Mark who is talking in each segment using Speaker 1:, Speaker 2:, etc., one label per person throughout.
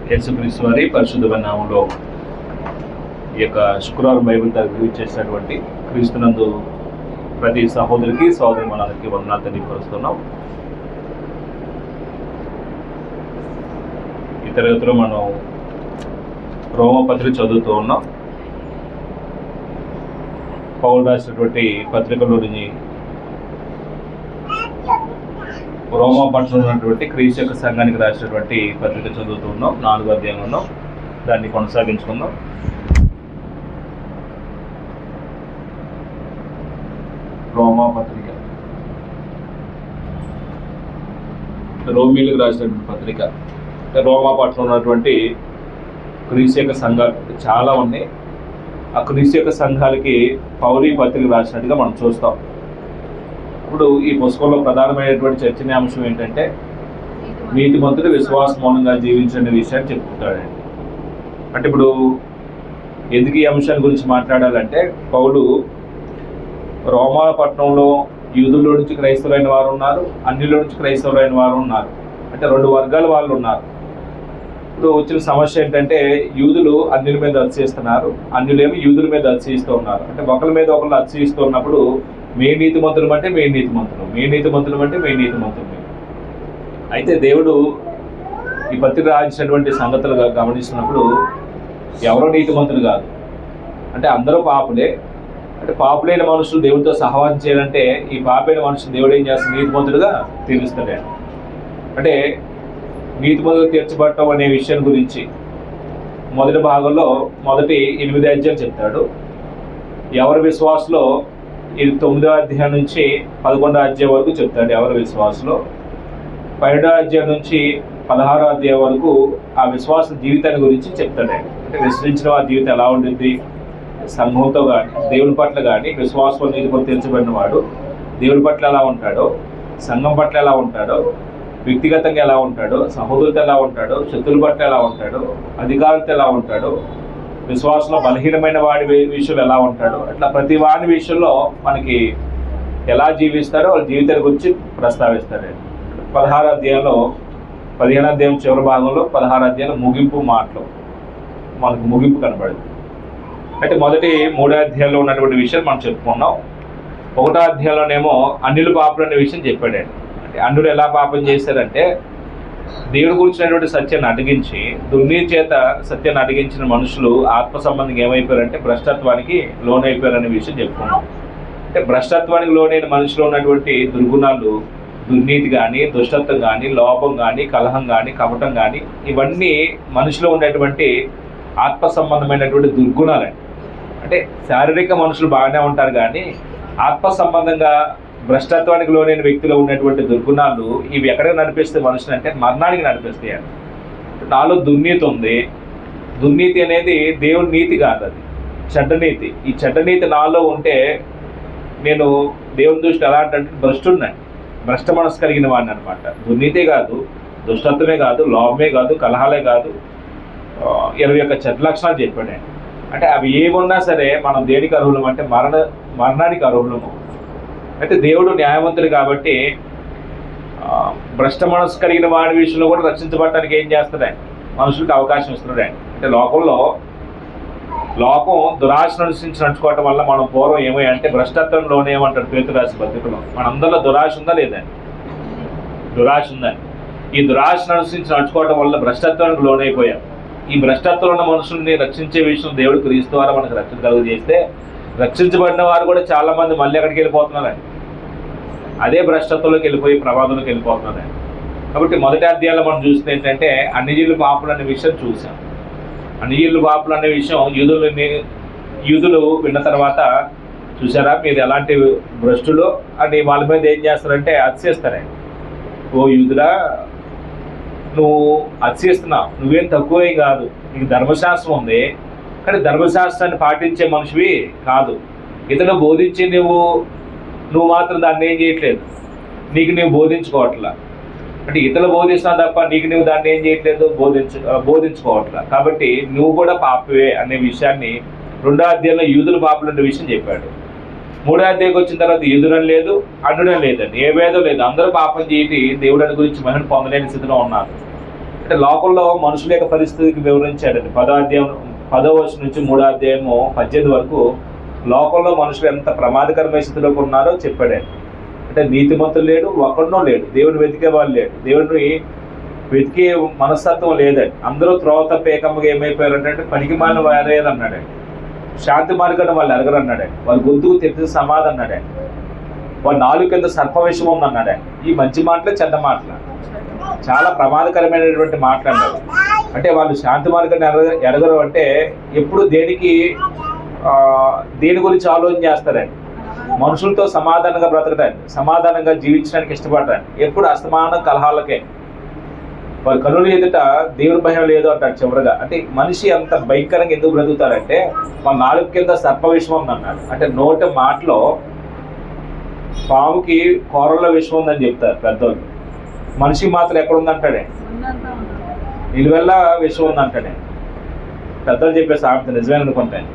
Speaker 1: యేసుక్రీస్తు వారి పరిశుద్ధ నామములో ఈ యొక్క శుక్రవారం బైబిల్ తరగతి చేసినటువంటి క్రీస్తునందు ప్రతి సహోదరికి సహోదరి మనందరికీ వందనాలు తెలియపరుస్తున్నాం. ఈ తరగతిలో మనం రోమపత్రిక చదువుతూ ఉన్నాం. పౌలు రాసినటువంటి పత్రికలోని రోమా పట్టణంలో ఉన్నటువంటి క్రీస్తు యొక్క సంఘానికి రాసినటువంటి పత్రిక చదువుతూ ఉన్నాం. 4వ అధ్యాయంలో ఉన్నాం. దాన్ని కొనసాగించుకుందాం. రోమా పత్రిక, రోమీలకు రాసినటువంటి పత్రిక. రోమా పట్టణంలో ఉన్నటువంటి క్రీస్తు యొక్క సంఘాలు చాలా ఉన్నాయి. ఆ క్రీస్తు యొక్క సంఘాలకి పౌలు ఈ పత్రిక రాసినట్టుగా మనం చూస్తాం. ఇప్పుడు ఈ పుస్తకంలో ప్రధానమైనటువంటి చర్చనీయాంశం ఏంటంటే నీతిమంతుడు విశ్వాస మౌనంగా జీవించిన విషయాన్ని చెప్పుకుంటాడండి. అంటే ఇప్పుడు ఎందుకు ఈ అంశాల గురించి మాట్లాడాలంటే, పౌలు రోమా పట్టణంలో యూదుల్లో నుంచి క్రైస్తవులైన వారు ఉన్నారు, అన్యుల నుంచి క్రైస్తవులైన వారు ఉన్నారు. అంటే 2 వర్గాల వాళ్ళు ఉన్నారు. ఇప్పుడు వచ్చిన సమస్య ఏంటంటే, యూదులు అన్యుల మీద అతిశయిస్తున్నారు, అన్యులేమో యూదుల మీద అతిశయిస్తూ ఉన్నారు. అంటే ఒకరి మీద ఒకళ్ళు అతిశయిస్తూ ఉన్నప్పుడు మే నీతిమంతులు అంటే మే నీతిమంతులు, మే నీతిమంతులు అంటే మే నీతిమంతులు. అయితే దేవుడు ఈ పత్రిక రాసినటువంటి సంగతులుగా గమనిస్తున్నప్పుడు ఎవరో నీతిమంతులు కాదు, అంటే అందరూ పాపులే. అంటే పాపులైన మనుషులు దేవుడితో సహవాసం చేయాలంటే ఈ పాపైన మనుషులు దేవుడు ఏం చేస్తాడు? నీతిమంతులుగా తీరుస్తాడు. అంటే నీతిమంతులు తీర్చబడటం అనే విషయం గురించి మొదటి భాగంలో మొదటి 8 అధ్యాయాలు చెప్తాడు. ఎవరి విశ్వాసలో ఇది 9వ అధ్యాయం నుంచి 11వ అధ్యాయం వరకు చెప్తాడు. ఎవరి విశ్వాసలో 12వ అధ్యాయం నుంచి 16వ అధ్యాయం వరకు ఆ విశ్వాస జీవితాన్ని గురించి చెప్తాడు. అంటే విశ్వసించిన ఆ జీవితం ఎలా ఉంటుంది, సంఘంతో కానీ దేవుని పట్ల కానీ విశ్వాసంలో నీతిమంతులు తీర్చబడిన వాడు దేవుని పట్ల ఎలా ఉంటాడో, సంఘం పట్ల ఎలా ఉంటాడో, వ్యక్తిగతంగా ఎలా ఉంటాడో, సహోదరులతో ఎలా ఉంటాడో, శత్రువుల పట్ల ఎలా ఉంటాడో, అధికారులతో ఎలా ఉంటాడో, విశ్వాసంలో బలహీనమైన వాడి విషయంలో ఎలా ఉంటాడో, అట్లా ప్రతి వాడి విషయంలో మనకి ఎలా జీవిస్తారో వాళ్ళ జీవితాన్ని గురించి ప్రస్తావిస్తాడు. 16వ అధ్యాయంలో 15వ అధ్యాయం చివరి భాగంలో 16వ అధ్యాయంలో ముగింపు మాటలు మనకు ముగింపు కనబడింది. అంటే మొదటి 3వ అధ్యాయంలో ఉన్నటువంటి విషయాలు మనం చెప్పుకున్నాం. 1వ అధ్యాయంలోనేమో అన్యులు పాపులు అనే విషయం చెప్పాడు. అంటే అన్యులు ఎలా పాపం చేశారంటే, దేవుడి గురించినటువంటి సత్యాన్ని అడిగించి దుర్నీతి చేత సత్యాన్ని అడిగించిన మనుషులు ఆత్మ సంబంధంగా ఏమైపోయారంటే భ్రష్టత్వానికి లోనైపోయారనే విషయం చెప్పుకున్నాం. అంటే భ్రష్టత్వానికి లోనైన మనుషులు ఉన్నటువంటి దుర్గుణాలు, దుర్నీతి కానీ, దుష్టత్వం కానీ, లోపం కానీ, కలహం కానీ, కపటం కానీ, ఇవన్నీ మనిషిలో ఉండేటువంటి ఆత్మ సంబంధమైనటువంటి దుర్గుణాలండి. అంటే శారీరక మనుషులు బాగానే ఉంటారు కానీ ఆత్మ సంబంధంగా భ్రష్టత్వానికి లోనైన వ్యక్తిలో ఉన్నటువంటి దుర్గుణాలు ఇవి ఎక్కడికి నడిపిస్తాయి మనుషులు అంటే మరణానికి నడిపిస్తాయి. నాలో దుర్నీతి ఉంది. దుర్నీతి అనేది దేవుని నీతి కాదు, అది చెడ్డ నీతి. ఈ చెడ్డ నీతి నాలో ఉంటే నేను దేవుని దృష్టి ఎలా అంటే భ్రష్టున్నాను, భ్రష్ట మనసు కలిగిన వాడిని అనమాట. దుర్నీతే కాదు, దుష్టత్వమే కాదు, లోభమే కాదు, కలహాలే కాదు, 21 చెడ్డ లక్షణాలు చెప్పాడు. అంటే అవి ఏమున్నా సరే మనం దేనికి అర్హులం అంటే మరణానికి అర్హులము. అయితే దేవుడు న్యాయవంతుడు కాబట్టి భ్రష్ట మనసు కలిగిన వాడి విషయంలో కూడా రక్షించబడటానికి ఏం చేస్తాడండి? మనుషులకు అవకాశం ఇస్తున్నాడండి. అంటే లోకం దురాశ అనుసరించి నడుచుకోవటం వల్ల మనం పూర్వం ఏమంటే భ్రష్టత్వంలోనే ఏమంటాడు పేతురు రాసిన పత్రికలో, మనందరిలో దురాశ ఉందా లేదండి? దురాశ ఉందండి. ఈ దురాశ అనుసరించి నడుచుకోవటం వల్ల భ్రష్టత్వానికి లోనైపోయాం. ఈ భ్రష్టత్వంలో ఉన్న మనుషుల్ని రక్షించే విషయం దేవుడు క్రీస్తు ద్వారా మనకు రక్షణ కలుగు చేస్తే రక్షించబడిన వారు కూడా చాలా మంది మళ్ళీ ఎక్కడికి వెళ్ళిపోతున్నారండి? అదే భ్రష్టత్వంలోకి వెళ్ళిపోయి ప్రమాదంలోకి వెళ్ళిపోతున్నారండి. కాబట్టి మొదటి అధ్యాయంలో మనం చూస్తే ఏంటంటే అన్యజనులు పాపులు అనే విషయం చూసాం. అన్యజనులు పాపులు అనే విషయం యూదులు విన్న తర్వాత చూసారా మీరు ఎలాంటి భ్రష్టులు అని వాళ్ళ మీద ఏం చేస్తారంటే అతిశయిస్తారండి. ఓ యూదుడా, నువ్వు అతిశయిస్తున్నావు, నువ్వేం తక్కువే కాదు, నీకు ధర్మశాస్త్రం ఉంది కానీ ధర్మశాస్త్రాన్ని పాటించే మనిషివి కాదు. ఇతను బోధించి నువ్వు మాత్రం దాన్ని ఏం చేయట్లేదు, నీకు నువ్వు బోధించుకోవట్లా. అంటే ఇతరులు బోధిస్తున్నా తప్ప నీకు నువ్వు దాన్ని ఏం చేయట్లేదు, బోధించుకోవట్లా. కాబట్టి నువ్వు కూడా పాపవే అనే విషయాన్ని 2వ అధ్యాయంలో యూదుల పాపులు అనే విషయం చెప్పాడు. 3వ అధ్యాయంకి వచ్చిన తర్వాత ఎదురని లేదు, అడ్డుడని లేదండి, ఏ భేదం లేదు. అందరూ పాపం చేసి దేవుడిని గురించి మహిళ పొందలేని స్థితిలో ఉన్నారు. అంటే లోకంలో మనుషుల యొక్క పరిస్థితికి వివరించాడండి. 10వ అధ్యాయం 10వ వచనం నుంచి 3వ అధ్యాయము 18 వరకు లోకంలో మనుషులు ఎంత ప్రమాదకరమైన స్థితిలోకి ఉన్నారో చెప్పాడండి. అంటే నీతిమంతులు లేడు, ఒకడునో లేడు, దేవుడిని వెతికే వాళ్ళు లేడు, దేవుడిని వెతికే మనస్తత్వం లేదండి. అందరూ త్రోవ తప్పేకమ్మగా ఏమైపోయారంటే పనికి మాలిన వారయ్యారు అన్నాడండి. శాంతి మార్గాన్ని వాళ్ళు ఎరగరు అన్నాడండి. వాళ్ళ గొంతుకు తెలిసిన సమాధి అన్నాడండి. వాళ్ళ నాలుగు కింద సర్పవిషం ఉంది అన్నాడండి. ఈ మంచి మాటలే చెడ్డ మాటలు, చాలా ప్రమాదకరమైనటువంటి మాటలు అన్నారు. అంటే వాళ్ళు శాంతి మార్గాన్ని ఎరగరు అంటే ఎప్పుడు దేని గురించి ఆలోచన చేస్తారండి. మనుషులతో సమాధానంగా బ్రతకడానికి, సమాధానంగా జీవించడానికి ఇష్టపడతారు. ఎప్పుడు అస్తమానం కలహాలకే. వారి కనులు ఎదుట దేవుని భయం లేదు అంటాడు చివరిగా. అంటే మనిషి అంత భయంకరంగా ఎందుకు బ్రతుకుతారంటే వాళ్ళ నాలుగు కింద సర్ప విషం ఉంది అన్నాడు. అంటే నోటి మాటలో పాముకి కూరల్లో విషం ఉందని చెప్తారు పెద్దోళ్ళు. మనిషి మాత్రం ఎక్కడ ఉందంటాడే, నిలువెల్ల విషం ఉందంటాడే పెద్దలు చెప్పే సామెత నిజమే అనుకుంటాను.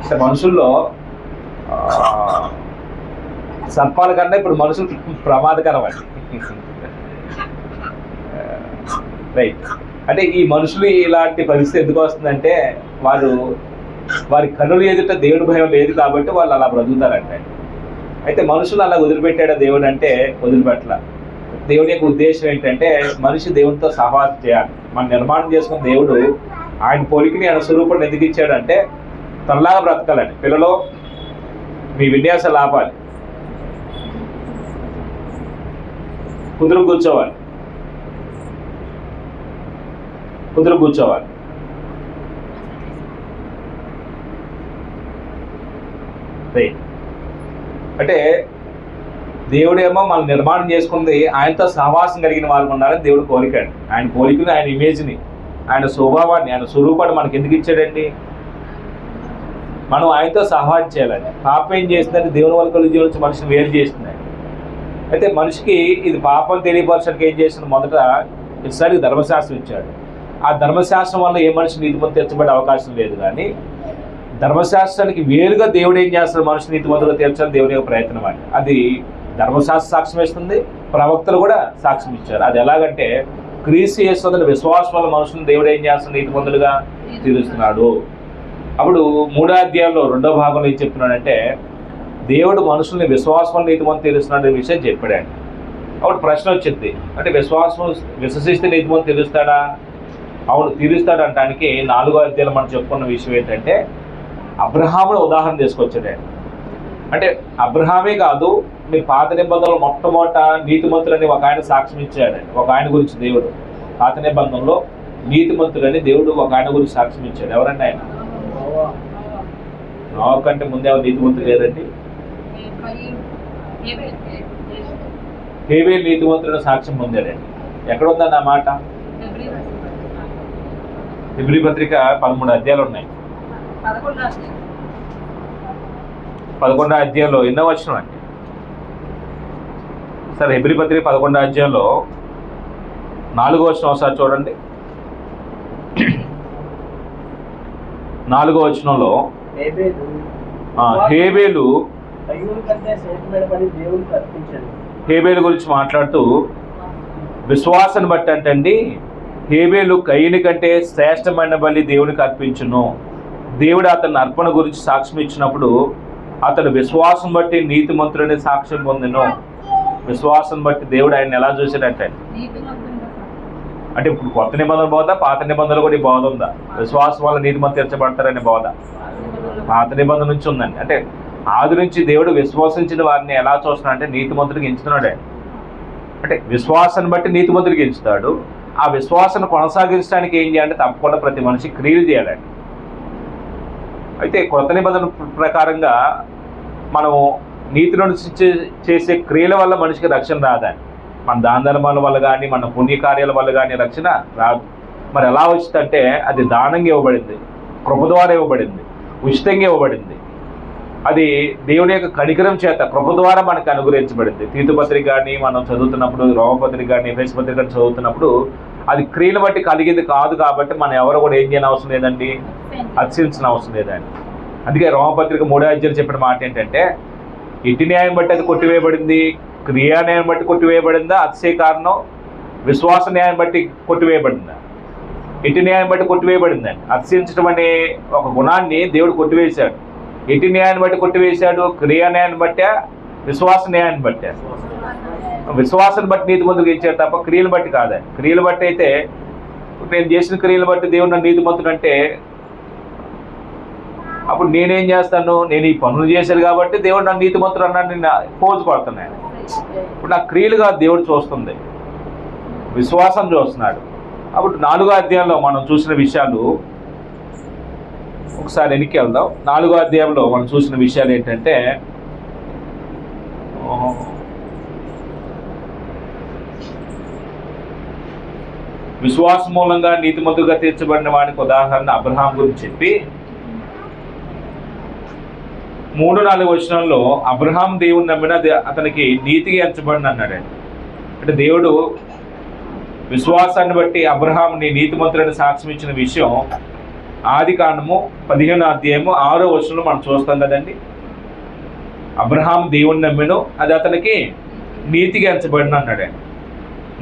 Speaker 1: అంటే మనుషుల్లో సర్పాల కన్నా ఇప్పుడు మనుషులు ప్రమాదకరం అండి. రైట్. అంటే ఈ మనుషులు ఇలాంటి పరిస్థితి ఎందుకు వస్తుందంటే వారి కనులు ఎదుట దేవుడి భయం లేదు కాబట్టి వాళ్ళు అలా బ్రతుకుతారంటే. అయితే మనుషులు అలా వదిలిపెట్టాడా దేవుడు అంటే వదిలిపెట్టల. దేవుడి యొక్క ఉద్దేశం ఏంటంటే మనిషి దేవునితో సహవాసం చేయాలి. మనం నిర్మాణం చేసుకున్న దేవుడు ఆయన పోలికని ఆయన స్వరూపాన్ని ఎందుకు ఇచ్చాడంటే తనలాగా బ్రతకాలని. పిల్లలు మీ విన్యాసాలు ఆపాలి, కుదురు కూర్చోవాలి, అంటే దేవుడేమో మనం నిర్మాణం చేసుకుంది ఆయనతో సహవాసం కలిగిన వాళ్ళు ఉన్నారని దేవుడు కోరిక అండి. ఆయన కోరికని, ఆయన ఇమేజ్ని, ఆయన స్వభావాన్ని, ఆయన స్వరూపాన్ని మనకి ఎందుకు ఇచ్చాడండి? మనం ఆయనతో సహవాసం చేయాలని. పాపం ఏం చేస్తుందంటే దేవుని వల్ల కలిగి జీవించి మనిషిని వేరు చేస్తుందండి. అయితే మనిషికి ఇది పాపం తెలియపరచడానికి ఏం చేసిన మొదట ఇస్రాయేలుకి ధర్మశాస్త్రం ఇచ్చాడు. ఆ ధర్మశాస్త్రం వల్ల ఏ మనిషి నీతిమంతులు తీర్చబడే అవకాశం లేదు. కానీ ధర్మశాస్త్రానికి వేరుగా దేవుడు ఏం చేస్తాడు, మనిషి నీతిమంతులు తీర్చాలని దేవుని యొక్క ప్రయత్నం అండి. అది ధర్మశాస్త్రం సాక్ష్యం ఇస్తుంది, ప్రవక్తలు కూడా సాక్ష్యం ఇచ్చారు. అది ఎలాగంటే క్రీస్తు యేసు విశ్వాసం వల్ల మనుషులను దేవుడు ఏం చేస్తున్నాడు, నీతిమంతులుగా తీరుస్తున్నాడు. అప్పుడు 3వ అధ్యాయంలో 2వ భాగంలో ఏం చెప్తున్నాడంటే దేవుడు మనుషుల్ని విశ్వాసం వల్ల నీతిమంతులు తీరుస్తున్నాడు అనే విషయం చెప్పాడండి. అప్పుడు ప్రశ్న వచ్చింది, అంటే విశ్వసిస్తే నీతిమంతులు తీరుస్తాడా? అవును, తీరుస్తాడు అనడానికి 4వ అధ్యాయంలో మనం చెప్పుకున్న విషయం ఏంటంటే అబ్రహామును ఉదాహరణ తీసుకొచ్చాడండి. అంటే అబ్రహామే కాదు, మీ పాత నిబంధనలు మొట్టమొదట నీతిమంతులని ఒక ఆయన సాక్ష్యం ఇచ్చాడండి. ఒక ఆయన గురించి దేవుడు పాత నిబంధనలో నీతిమంతులని దేవుడు ఒక ఆయన గురించి సాక్ష్యం ఇచ్చాడు. ఎవరండి ఆయన? నోవా కంటే ముందే నీతిమంతులు లేదండి. హేబేలు నీతిమంతులను సాక్ష్యం పొందాడండి. ఎక్కడ ఉందండి ఆ మాట? హెబ్రీ పత్రిక 13 అధ్యాయాలు ఉన్నాయి. 11వ అధ్యాయంలో ఎన్నో వచనం అండి? సరే, హెబ్రీ పత్రిక 11వ అధ్యాయంలో 4వ వచనం ఒకసారి చూడండి. 4వ వచనంలో హేబేలు గురించి మాట్లాడుతూ విశ్వాసాన్ని బట్టి అంటండి హేబేలు కయీను కంటే శ్రేష్టమైన బలి దేవునికి అర్పించును. దేవుడు అతని అర్పణ గురించి సాక్ష్యం ఇచ్చినప్పుడు అతడు విశ్వాసం బట్టి నీతిమంతుడని సాక్ష్యం పొందెను. విశ్వాసం బట్టి దేవుడు ఆయన ఎలా చూసాడంటే, అంటే ఇప్పుడు కొత్త నిబంధన బోధ, పాత నిబంధనలు కూడా ఈ బోధ ఉందా? విశ్వాసం వల్ల నీతిమంతులు తీర్చబడతారనే బోధ పాత నిబంధన నుంచి ఉందండి. అంటే ఆది నుంచి దేవుడు విశ్వసించిన వారిని ఎలా చూస్తున్నాడంటే నీతిమంతుడికి ఎంచుతున్నాడే. అంటే విశ్వాసాన్ని బట్టి నీతిమంతుడికి ఎంచుతాడు. ఆ విశ్వాసాన్ని కొనసాగించడానికి ఏం చేయాలంటే తప్పకుండా ప్రతి మనిషి క్రియలు చేయాలండి. అయితే కొత్త నిబంధన ప్రకారంగా మనము నీతి నుంచి చేసే క్రియల వల్ల మనిషికి రక్షణ రాదండి. మన దాన ధర్మాల వల్ల కానీ మన పుణ్యకార్యాల వల్ల కానీ రక్షణ రాదు. మరి ఎలా వచ్చిందంటే అది దానంగా ఇవ్వబడింది, కృప ద్వారా ఇవ్వబడింది, ఉచితంగా ఇవ్వబడింది. అది దేవుని యొక్క కనికరం చేత కృప ద్వారా మనకు అనుగ్రహించబడింది. తీతు పత్రిక కానీ మనం చదువుతున్నప్పుడు, రోమపత్రిక కానీ ఎఫెసు పత్రిక కానీ చదువుతున్నప్పుడు అది క్రియలు బట్టి కలిగేది కాదు. కాబట్టి మనం ఎవరు కూడా ఏం చేయని అవసరం లేదండి, అతిశయించిన అవసరం లేదండి. అందుకే రోమపత్రిక 3వ అధ్యాయం చెప్పిన మాట ఏంటంటే ఇటు న్యాయం బట్టి అది కొట్టివేయబడింది, క్రియా న్యాయం బట్టి కొట్టివేయబడిందా? అతిశయ కారణం విశ్వాస న్యాయం బట్టి కొట్టివేయబడిందా? ఇటు న్యాయం బట్టి కొట్టివేయబడిందండి. అతిశయించడం అనే ఒక గుణాన్ని దేవుడు కొట్టివేశాడు. ఇటు న్యాయాన్ని బట్టి కొట్టివేశాడు, క్రియా న్యాయాన్ని బట్టా విశ్వాస న్యాయాన్ని బట్టా? విశ్వాసాన్ని బట్టి నీతిమంతులుగా ఇచ్చాడు తప్ప క్రియలు బట్టి కాదండి. క్రియలు బట్టి అయితే నేను చేసిన క్రియలు బట్టి దేవుడు నన్ను నీతిమంతుడు అంటే అప్పుడు నేనేం చేస్తాను? నేను ఈ పనులు చేశాను కాబట్టి దేవుడు నన్ను నీతిమంతుడు అన్నాడు, నేను పోజు పడుతున్నాను. ఇప్పుడు నా క్రియలుగా దేవుడు చూస్తుంది, విశ్వాసం చూస్తున్నాడు. అప్పుడు 4వ అధ్యాయంలో మనం చూసిన విషయాలు ఒకసారి వెనక్కి వెళ్దాం. 4వ అధ్యాయంలో మనం చూసిన విషయాలు ఏంటంటే, విశ్వాసం మూలంగా నీతిమంతులుగా తీర్చబడిన వానికి ఉదాహరణ అబ్రహాం గురించి చెప్పి 3-4 వచనాల్లో అబ్రహాం దేవుని నమ్మిన అతనికి నీతిగా ఎంచబడిన అన్నాడండి. అంటే దేవుడు విశ్వాసాన్ని బట్టి అబ్రహాంని నీతిమంతులని సాక్ష్యం ఇచ్చిన విషయం ఆదికాండము 15వ అధ్యాయము 6వ వచనంలో మనం చూస్తాం కదండి. అబ్రహాం దేవుని నమ్మెను, అది అతనికి నీతిగా ఎంచబడిన అన్నాడండి.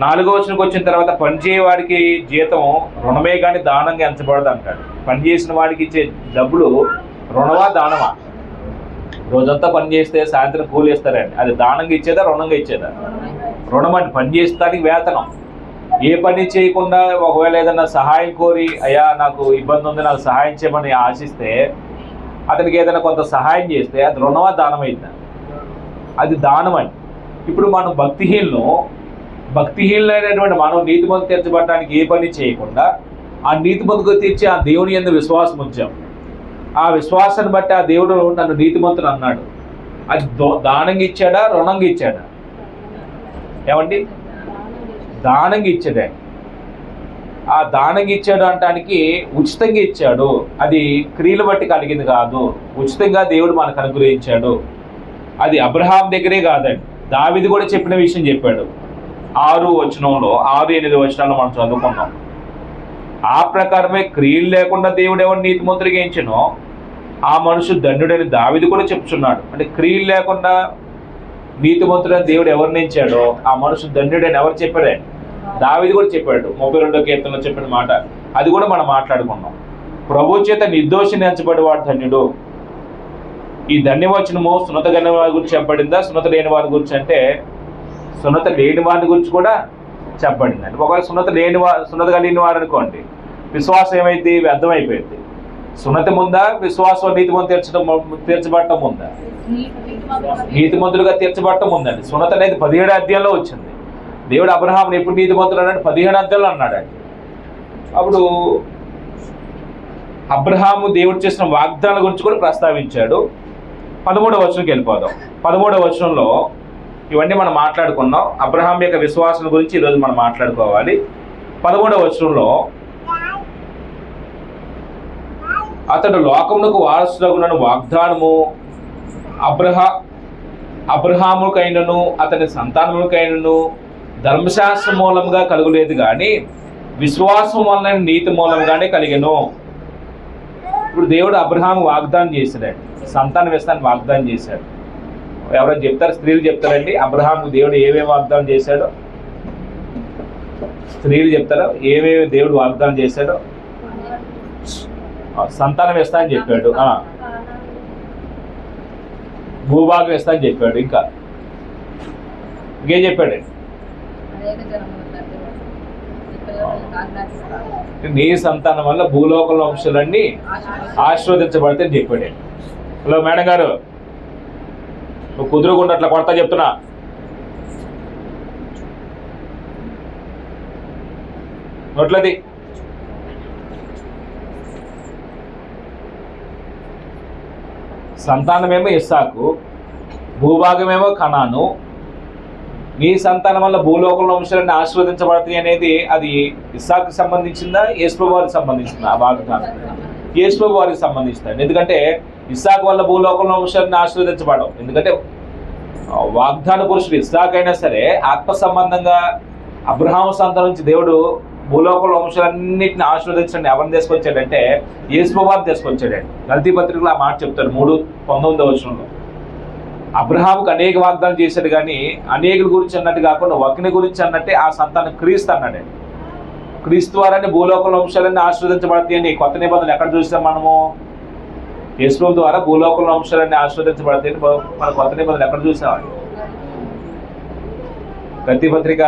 Speaker 1: 4వ వచనంకి వచ్చిన తర్వాత పనిచేయవాడికి జీతం రుణమే కానీ దానంగా ఎంచబడదు అంటాడు. పనిచేసిన వాడికి ఇచ్చే డబ్బులు రుణమా దానమా? రోజంతా పని చేస్తే సాయంత్రం కూలి ఇస్తారండి, అది దానంగా ఇచ్చేదా రుణంగా ఇచ్చేదా? రుణం అంటే పని చేస్తానికి వేతనం. ఏ పని చేయకుండా ఒకవేళ ఏదైనా సహాయం కోరి అయ్యా నాకు ఇబ్బంది ఉంది నాకు సహాయం చేయమని ఆశిస్తే అతనికి ఏదైనా కొంత సహాయం చేస్తే అది రుణమా దానమైందా? అది దానం అండి. ఇప్పుడు మనం భక్తిహీనులైనటువంటి మనం నీతిమంతులు తీర్చబడటానికి ఏ పని చేయకుండా ఆ నీతిమంతుగా తీర్చి ఆ దేవుని యందు విశ్వాసం ఉంచాం. ఆ విశ్వాసాన్ని బట్టి ఆ దేవుడు నన్ను నీతిమంతుడు అన్నాడు. అది దానంగా ఇచ్చాడా రుణంగా ఇచ్చాడా? ఏమండి? దానంగా ఇచ్చాడే. ఆ దానంగా ఇచ్చాడు అనటానికి ఉచితంగా ఇచ్చాడు, అది క్రియలు బట్టి కలిగింది కాదు. ఉచితంగా దేవుడు మనకు అనుగ్రహించాడు. అది అబ్రహాం దగ్గరే కాదండి, దావీదు కూడా చెప్పిన విషయం చెప్పాడు. 6 వచనంలో 6-8 వచనాల్లో మనం చదువుకున్నాం. ఆ ప్రకారమే క్రియలు లేకుండా దేవుడు ఎవరు నీతిమంతుడిగా ఎంచెనో ఆ మనుషుడు ధన్యుడని దావీదు కూడా చెప్తున్నాడు. అంటే క్రియలు లేకుండా నీతిమంతుడని దేవుడు ఎవరిని ఎంచాడో ఆ మనుషుడు ధన్యుడని ఎవరు చెప్పాడే? దావీదు కూడా చెప్పాడు. 32వ కీర్తనలో చెప్పిన మాట అది కూడా మనం మాట్లాడుకున్నాం. ప్రభు చేత నిర్దోషిని ఎంచబడేవాడు ధన్యుడు. ఈ ధన్యవచనము సున్నత కలిగిన వారి గురించి చెప్పబడిందా, సున్నత లేని వారి గురించి అంటే సున్నత లేని వారి గురించి కూడా చెప్పబడిందండి. ఒకవేళ సున్నత కలిగిన వారు అనుకోండి, విశ్వాసం ఏమైంది? వ్యర్థమైపోయింది. సున్నతి ముందా? విశ్వాసం నీతిమంతులు తీర్చబడటం ఉందా? నీతిమంతులుగా తీర్చబడటం ఉందండి. సున్నత అనేది 17వ అధ్యాయంలో వచ్చింది. దేవుడు అబ్రహాంని ఎప్పుడు నీతిమంతులు అన్నాడు? 15వ అధ్యాయంలో అన్నాడండి. అప్పుడు అబ్రహాము దేవుడు చేసిన వాగ్దానాల గురించి కూడా ప్రస్తావించాడు. 13వ వచనంకి వెళ్ళిపోదాం. 13వ వచనంలో ఇవన్నీ మనం మాట్లాడుకున్నాం. అబ్రహాం యొక్క విశ్వాసం గురించి ఈరోజు మనం మాట్లాడుకోవాలి. 13వ వచనంలో అతడు లోకమునకు వారసుడగునను వాగ్దానము అబ్రహాముకైనను అతని సంతానముకైనను ధర్మశాస్త్ర మూలంగా కలుగులేదు కానీ విశ్వాసం వలన నీతి మూలంగానే కలిగెను. ఇప్పుడు దేవుడు అబ్రహాము వాగ్దానం చేశాడు, సంతానం ఇస్తానని వాగ్దానం చేశాడు. ఎవరైనా చెప్తారు? స్త్రీలు చెప్తారండి అబ్రహాము దేవుడు ఏమేమి వాగ్దానం చేశాడో? స్త్రీలు చెప్తారో ఏమేమి దేవుడు వాగ్దానం చేశాడో? సంతానం ఇస్తా అని చెప్పాడు, భూభాగం ఇస్తా అని చెప్పాడు, ఇంకా ఇంకేం చెప్పాడు? నీ సంతానం వల్ల భూలోకంలో వంశాలన్నీ ఆశీర్వదించబడితే చెప్పాడు. హలో మేడం గారు, నువ్వు కుదురుకుండా అట్లా కొడతా చెప్తున్నా. నోట్లది సంతానమేమో ఇస్సాకు, భూభాగమేమో కనాను. నీ సంతానం వల్ల భూలోకంలో వంశాలన్నీ ఆశీర్వదించబడతాయి అనేది అది ఇస్సాకు సంబంధించిందా యేసుప్రభువు వారికి సంబంధించిందా? ఆ వాగ్దానం యేసుప్రభువు వారికి సంబంధించింది. ఎందుకంటే ఇస్సాకు వల్ల భూలోకంలో వంశాలన్నీ ఆశీర్వదించబడవు. ఎందుకంటే వాగ్దాన పురుషుడు ఇస్సాకు అయినా సరే ఆత్మ సంబంధంగా అబ్రహాము సంతానం నుంచి దేవుడు భూలోకంలో వంశాలన్నింటిని ఆశీర్వదించండి ఎవరిని తీసుకొచ్చాడంటే యేసుప్రభువు వారిని తీసుకొచ్చాడండి. గల్తీ పత్రికలో ఆ మాట చెప్తాడు 3:19 వచనంలో. అబ్రహాముకు అనేక వాగ్దానం చేశాడు, కానీ అనేకుల గురించి అన్నట్టు కాకుండా ఒకని గురించి అన్నట్టే ఆ సంతానం క్రీస్తు అన్నాడు. క్రీస్తు ద్వారానే భూలోకంలో వంశాలన్నీ ఆశీర్వదించబడతాయని కొత్త నిబంధనలు ఎక్కడ చూసాం మనము? యేసు ద్వారా భూలోకంలో వంశాలన్నీ ఆశీర్వదించబడతాయని మన కొత్త నిబంధనలు ఎక్కడ చూసామండి? గలతీ పత్రిక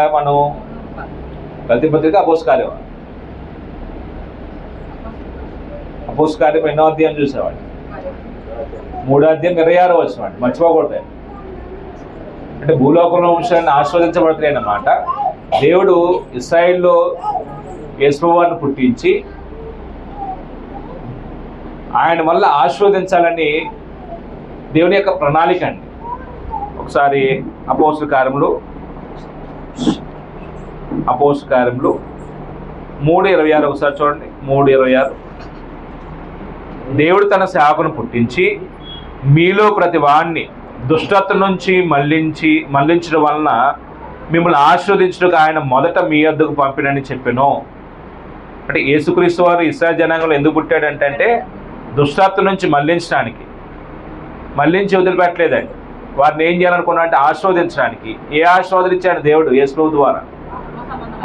Speaker 1: అపోస్తల కార్యం ఎన్నో అధ్యాయం చూసేవాడు? 3వ అధ్యాయం 26వ వచనం మర్చిపోకూడదు. అంటే భూలోకంలో వంశాలను ఆస్వాదించబడతాయి అన్నమాట. దేవుడు ఇశ్రాయేల్లో యేసువారిని పుట్టించి ఆయన వల్ల ఆస్వాదించాలని దేవుని యొక్క ప్రణాళిక అండి. ఒకసారి అపోస్తల కార్యములు 3:26 ఒకసారి చూడండి. 3:26 దేవుడు తన సేవకును పుట్టించి మీలో ప్రతి వాణ్ణి దుష్టత్వం నుంచి మళ్లించడం వలన మిమ్మల్ని ఆశీర్వదించడానికి ఆయన మొదట మీ వద్దకు పంపినని చెప్పాను. అంటే యేసుక్రీస్తు వారు ఇశ్రాయేలు జనాంగంలో ఎందుకు పుట్టాడంటే దుష్టత్వం నుంచి మళ్లించి వదిలిపెట్టలేదండి. వారిని ఏం చేయాలనుకున్నా అంటే ఆశీర్వదించడానికి. ఏ ఆశీర్వాదాలు ఇచ్చాడు దేవుడు? యేసు ద్వారా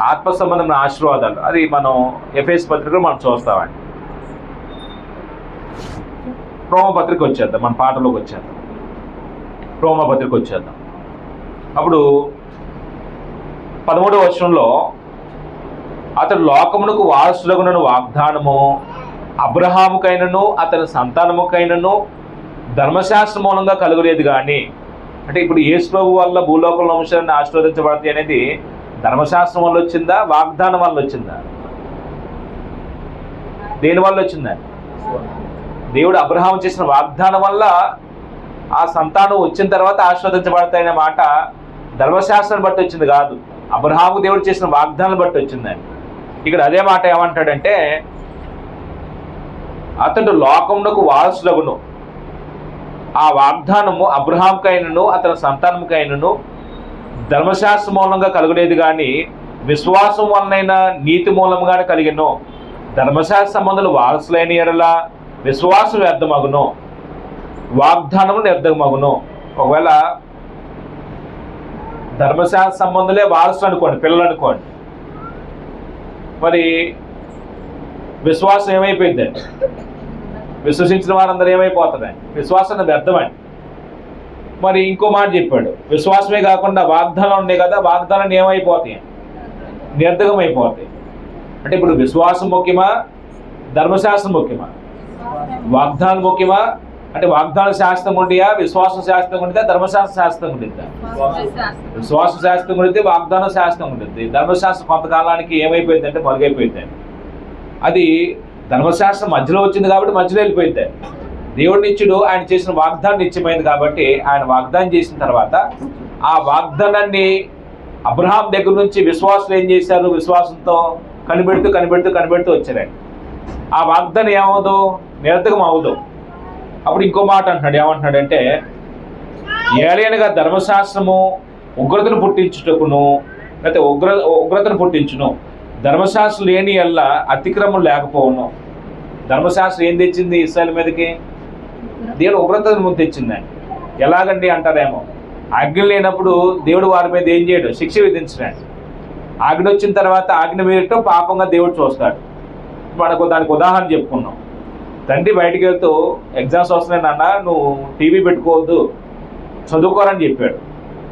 Speaker 1: ఆత్మ సంబంధమైన ఆశీర్వాదాలు. అది మనం ఎఫెసీ పత్రికలో మనం చూస్తామండి. రోమపత్రిక వచ్చేద్దాం, మన పాటలోకి వచ్చేద్దాం. రోమపత్రిక వచ్చేద్దాం. అప్పుడు 13వ వచనంలో అతడు లోకమునకు వారసులగునను వాగ్దానము అబ్రహాముకైనను అతని సంతానముకైనను ధర్మశాస్త్ర మూలంగా కలుగలేదు. కానీ అంటే ఇప్పుడు యేసు ప్రభు వల్ల భూలోకంలో వంశాలను ఆశీర్వదించబడతాయి అనేది ధర్మశాస్త్రం వల్ల వచ్చిందా, వాగ్దానం వల్ల వచ్చిందా? దేని వల్ల వచ్చిందండి? దేవుడు అబ్రహాము చేసిన వాగ్దానం వల్ల ఆ సంతానం వచ్చిన తర్వాత ఆశీర్వదించబడతాయనే మాట ధర్మశాస్త్రాన్ని బట్టి వచ్చింది కాదు, అబ్రహాము దేవుడు చేసిన వాగ్దానం బట్టి వచ్చిందండి. ఇక్కడ అదే మాట ఏమంటాడంటే అతడు లోకమునకు వారసులగును. ఆ వాగ్దానము అబ్రహాముకైనను అతని సంతానముకైనను ధర్మశాస్త్ర మూలంగా కలగలేదు, కానీ విశ్వాసం వలనైనా నీతి మూలంగానే కలిగిను. ధర్మశాస్త్ర సంబంధులు వారసులైన ఎడల విశ్వాసం వ్యర్థమగును, వాగ్దానము వ్యర్థమగును. ఒకవేళ ధర్మశాస్త్ర సంబంధులే వారసులు అనుకోండి, పిల్లలు అనుకోండి, మరి విశ్వాసం ఏమైపోయిందండి? విశ్వసించిన వారందరూ ఏమైపోతుందండి? విశ్వాసాన్ని వ్యర్థమండి. మరి ఇంకో మాట చెప్పాడు, విశ్వాసమే కాకుండా వాగ్దానం ఉన్నాయి కదా, వాగ్దానాన్ని ఏమైపోతాయి? నిరర్ధకం అయిపోతాయి. అంటే ఇప్పుడు విశ్వాసం ముఖ్యమా, ధర్మశాస్త్రం ముఖ్యమా? వాగ్దానం ముఖ్యమా? అంటే వాగ్దాన శాస్త్రం ఉండియా, విశ్వాసం శాస్త్రం ఉండిద్దా, ధర్మశాస్త్ర శాస్త్రం ఉండిద్దా? విశ్వాస శాస్త్రం ఉండిద్ది, వాగ్దాన శాస్త్రం ఉండిద్ది. ధర్మశాస్త్రం కొంతకాలానికి ఏమైపోయింది అంటే మరుగైపోయిందండి. అది ధర్మశాస్త్రం మధ్యలో వచ్చింది కాబట్టి మధ్యలో వెళ్ళిపోయింది. దేవుడి నిత్యుడు ఆయన చేసిన వాగ్దానం నిత్యమైంది కాబట్టి ఆయన వాగ్దానం చేసిన తర్వాత ఆ వాగ్దానాన్ని అబ్రహాం దగ్గర నుంచి విశ్వాసులు ఏం చేశారు? విశ్వాసంతో కనిపెడుతూ వచ్చారండి. ఆ వాగ్దానం ఏమవుదు? నిరర్ధకం అవ్వదు. అప్పుడు ఇంకో మాట అంటున్నాడు, ఏమంటున్నాడంటే ఏలైనగా ధర్మశాస్త్రము ఉగ్రతను పుట్టించుటకును లేకపోతే ఉగ్రతను పుట్టించును, ధర్మశాస్త్రం లేని వల్ల అతిక్రమం లేకపోవను. ధర్మశాస్త్రం ఏం తెచ్చింది ఇశ్రాయేలు మీదకి? దేవుడు ఉగ్రతను తెచ్చిందండి. ఎలాగండి అంటారేమో, ఆజ్ఞ లేనప్పుడు దేవుడు వారి మీద ఏం చేయడు? శిక్ష విధించడండి. ఆజ్ఞ వచ్చిన తర్వాత ఆజ్ఞ మీరటం పాపంగా దేవుడు చూస్తాడు. మనకు దానికి ఉదాహరణ చెప్పుకున్నాం. తండ్రి బయటికి వెళ్తూ ఎగ్జామ్స్ వస్తున్నాయి నాన్న, నువ్వు టీవీ పెట్టుకోవద్దు, చదువుకోరని చెప్పాడు.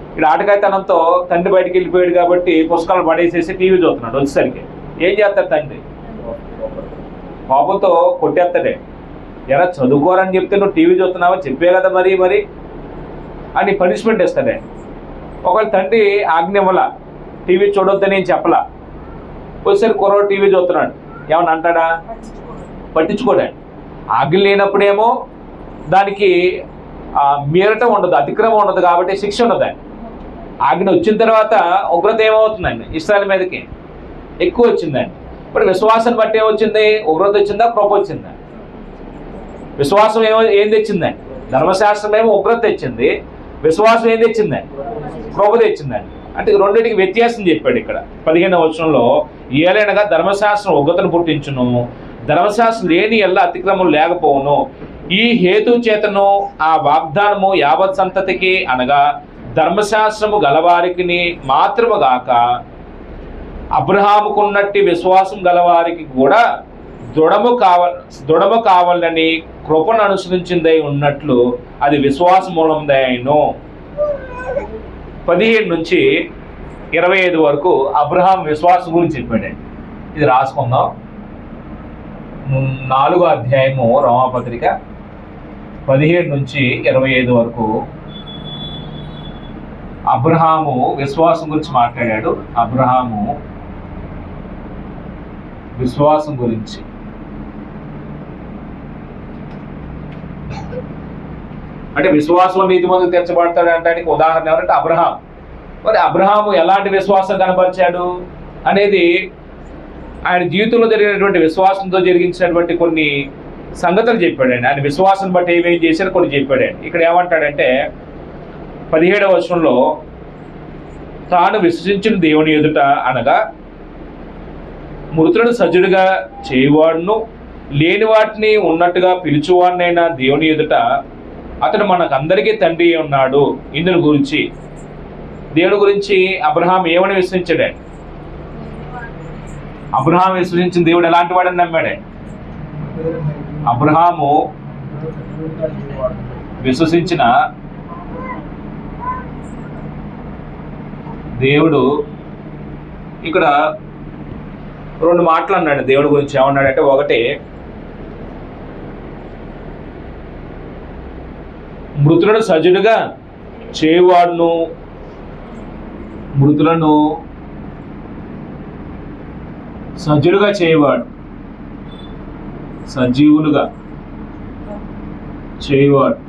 Speaker 1: ఇక్కడ ఆటకాయతనంతో తండ్రి బయటికి వెళ్ళిపోయాడు కాబట్టి పుస్తకాలు పడేసేసి టీవీ చూస్తున్నాడు. వచ్చేసరికి ఏం చేస్తాడు తండ్రి? పాపంతో కొట్టేస్తాడే. ఎలా చదువుకోరని చెప్తే నువ్వు టీవీ చూస్తున్నావా, చెప్పే కదా మరి అని పనిష్మెంట్ ఇస్తాడే. ఒకవేళ తండ్రి ఆజ్ఞ ఇవ్వాల, టీవీ చూడొద్దని నేను చెప్పలా, వచ్చేసరికి కుర్రోడు టీవీ చూస్తున్నాడు, ఏమన్నా అంటాడా? పట్టించుకోడండి. ఆజ్ఞ లేనప్పుడేమో దానికి మీరటం ఉండదు, అతిక్రమం ఉండదు కాబట్టి శిక్ష ఉండదండి. ఆజ్ఞ వచ్చిన తర్వాత ఉగ్రత ఏమవుతుందండి? ఇశ్రాయేలు మీదకి ఎక్కువ వచ్చిందండి. ఇప్పుడు విశ్వాసాన్ని బట్టి ఏమొచ్చింది? ఉగ్రత వచ్చిందా, కృప వచ్చిందా? విశ్వాసం ఏం తెచ్చిందండి? ధర్మశాస్త్రం ఏమో ఉగ్రత తెచ్చింది, విశ్వాసం ఏం తెచ్చిందండి? కృప తెచ్చిందండి. అంటే రెండింటికి వ్యత్యాసం చెప్పాడు ఇక్కడ 15వ వచనంలో. ఏలైనగా ధర్మశాస్త్రం ఉగ్రతను పుట్టించును, ధర్మశాస్త్రం లేని ఎల్ల అతిక్రమం లేకపోవును. ఈ హేతు చేతను ఆ వాగ్దానము యావత్ సంతతికి అనగా ధర్మశాస్త్రము గలవారికి మాత్రము గాక అబ్రహాముకున్నట్టి విశ్వాసం గలవారికి కూడా దృఢము కావాలని కృపను అనుసరించిందై ఉన్నట్లు అది విశ్వాస మూలముదైను. 17 నుంచి 25 వరకు అబ్రహాం విశ్వాసం గురించి చెప్పాడండి. ఇది రాసుకుందాం. 4వ అధ్యాయము రోమాపత్రిక 17 నుంచి 25 వరకు అబ్రహాము విశ్వాసం గురించి మాట్లాడాడు. అబ్రహాము విశ్వాసం గురించి అంటే విశ్వాసం నీతిమంతుడు తీర్చబడతాడు అంటానికి ఉదాహరణ ఎవరంటే అబ్రహాం. మరి అబ్రహాము ఎలాంటి విశ్వాసం కనపరిచాడు అనేది ఆయన జీవితంలో జరిగినటువంటి విశ్వాసంతో జరిగించినటువంటి కొన్ని సంగతులు చెప్పాడండి. ఆయన విశ్వాసం బట్టి ఏమేమి చేశారో కొన్ని చెప్పాడండి. ఇక్కడ ఏమంటాడంటే 17వ వచనంలో తాను విశ్వసించిన దేవుని ఎదుట అనగా మృతులను సజ్జుడిగా చేయవాడును లేని వాటిని ఉన్నట్టుగా పిలుచువాడినైనా దేవుని ఎదుట అతడు మనకందరికీ తండ్రి ఉన్నాడు. ఇందుని గురించి దేవుని గురించి అబ్రహాం ఏమని విశ్వసించాడే? అబ్రహాం విశ్వసించిన దేవుడు ఎలాంటి వాడని నమ్మాడే? అబ్రహాము విశ్వసించిన దేవుడు ఇక్కడ 2 మాటలు అన్నాడు దేవుడి గురించి. ఏమన్నాడంటే, ఒకటి మృతులను సజీవుడుగా చేయవాడును, మృతులను సజీవులుగా చేయవాడు, సజీవులుగా చేయవాడు.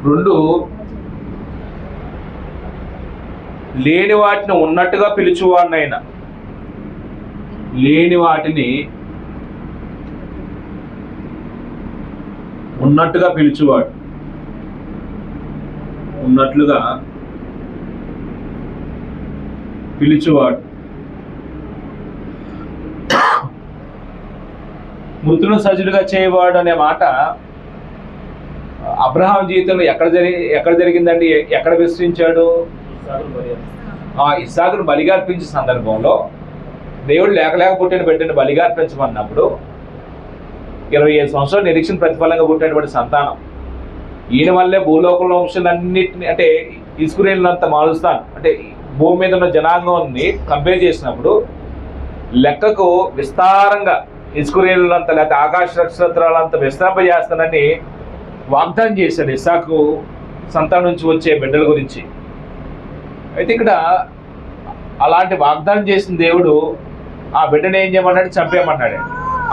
Speaker 1: 2 లేని వాటిని ఉన్నట్టుగా పిలుచువాడినైనా, లేని వాటిని ఉన్నట్టుగా పిలుచువాడు, ఉన్నట్లుగా పిలుచువాడు. మృతులను సజీవులుగా చేయవాడు అనే మాట అబ్రహాం జీవితంలో ఎక్కడ జరిగిందండి? ఎక్కడ విశ్వసించాడు? ఇస్సాకును బలిగా అర్పించే సందర్భంలో దేవుడు లేక పుట్టిన బిడ్డను బలిగా అర్పించమన్నప్పుడు 25 సంవత్సరాలు నిరీక్షణ ప్రతిఫలంగా పుట్టినటువంటి సంతానం, ఈయన వల్లే భూలోకంలో వంశాలన్నింటినీ అంటే ఇస్రాయేలునంత మారుస్తాను అంటే భూమి మీద ఉన్న జనాంగాన్ని కంపేర్ చేసినప్పుడు లెక్కకు విస్తారంగా ఇస్రాయేలునంత లేకపోతే ఆకాశ నక్షత్రాలంత విస్తరింపజేస్తానని వాగ్దానం చేశాడు ఇస్సాకు సంతానం నుంచి వచ్చే బిడ్డల గురించి. అయితే ఇక్కడ అలాంటి వాగ్దానం చేసిన దేవుడు ఆ బిడ్డను ఏం చేయమన్నాడు? చంపేయమన్నాడు.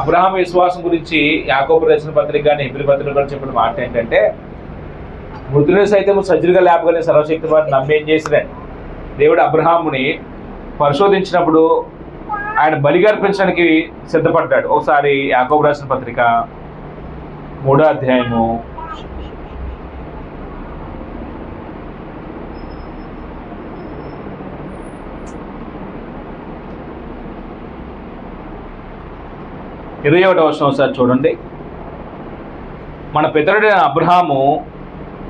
Speaker 1: అబ్రహాం విశ్వాసం గురించి యాకోబు రాసిన పత్రిక కానీ హెబ్రీ పత్రిక కానీ చెప్పిన మాట ఏంటంటే, మృతులను సైతం సజ్జులుగా లేపగలిగిన సర్వశక్తి వారిని నమ్మి ఏం చేసినాడు? దేవుడు అబ్రహాముని పరిశోధించినప్పుడు ఆయన బలిగా అర్పించడానికి సిద్ధపడ్డాడు. ఒకసారి యాకోబు రాసిన పత్రిక 3వ అధ్యాయము 21వ వచనం ఒకసారి చూడండి. మన పితరుడైన అబ్రహాము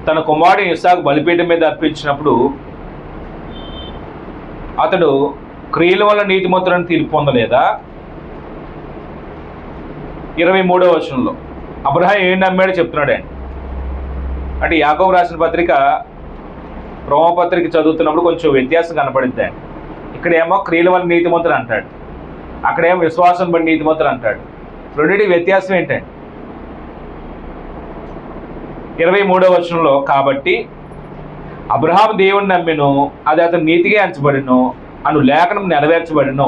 Speaker 1: తన కుమారుడు ఇస్సాకు బలిపీఠం మీద అర్పించినప్పుడు అతడు క్రియల వల్ల నీతిమంతుడని తీర్పు పొందలేదా? 23వ వచనంలో అబ్రహాం ఏం నమ్మాడో చెప్తున్నాడు అంటే యాకోబు రాసిన పత్రిక రోమపత్రిక చదువుతున్నప్పుడు కొంచెం వ్యత్యాసం కనపడింది. ఇక్కడేమో క్రియల వల్ల నీతిమంతుడు అంటాడు, అక్కడేమో విశ్వాసం బట్టి నీతిమంతుడు అంటాడు. రెండింటి వ్యత్యాసం ఏంటంటే 23వ వచనంలో కాబట్టి అబ్రహాం దేవుని నమ్మెను, అది అతను నీతిగా ఎంచబడిను అను లేఖనం నెరవేర్చబడిను.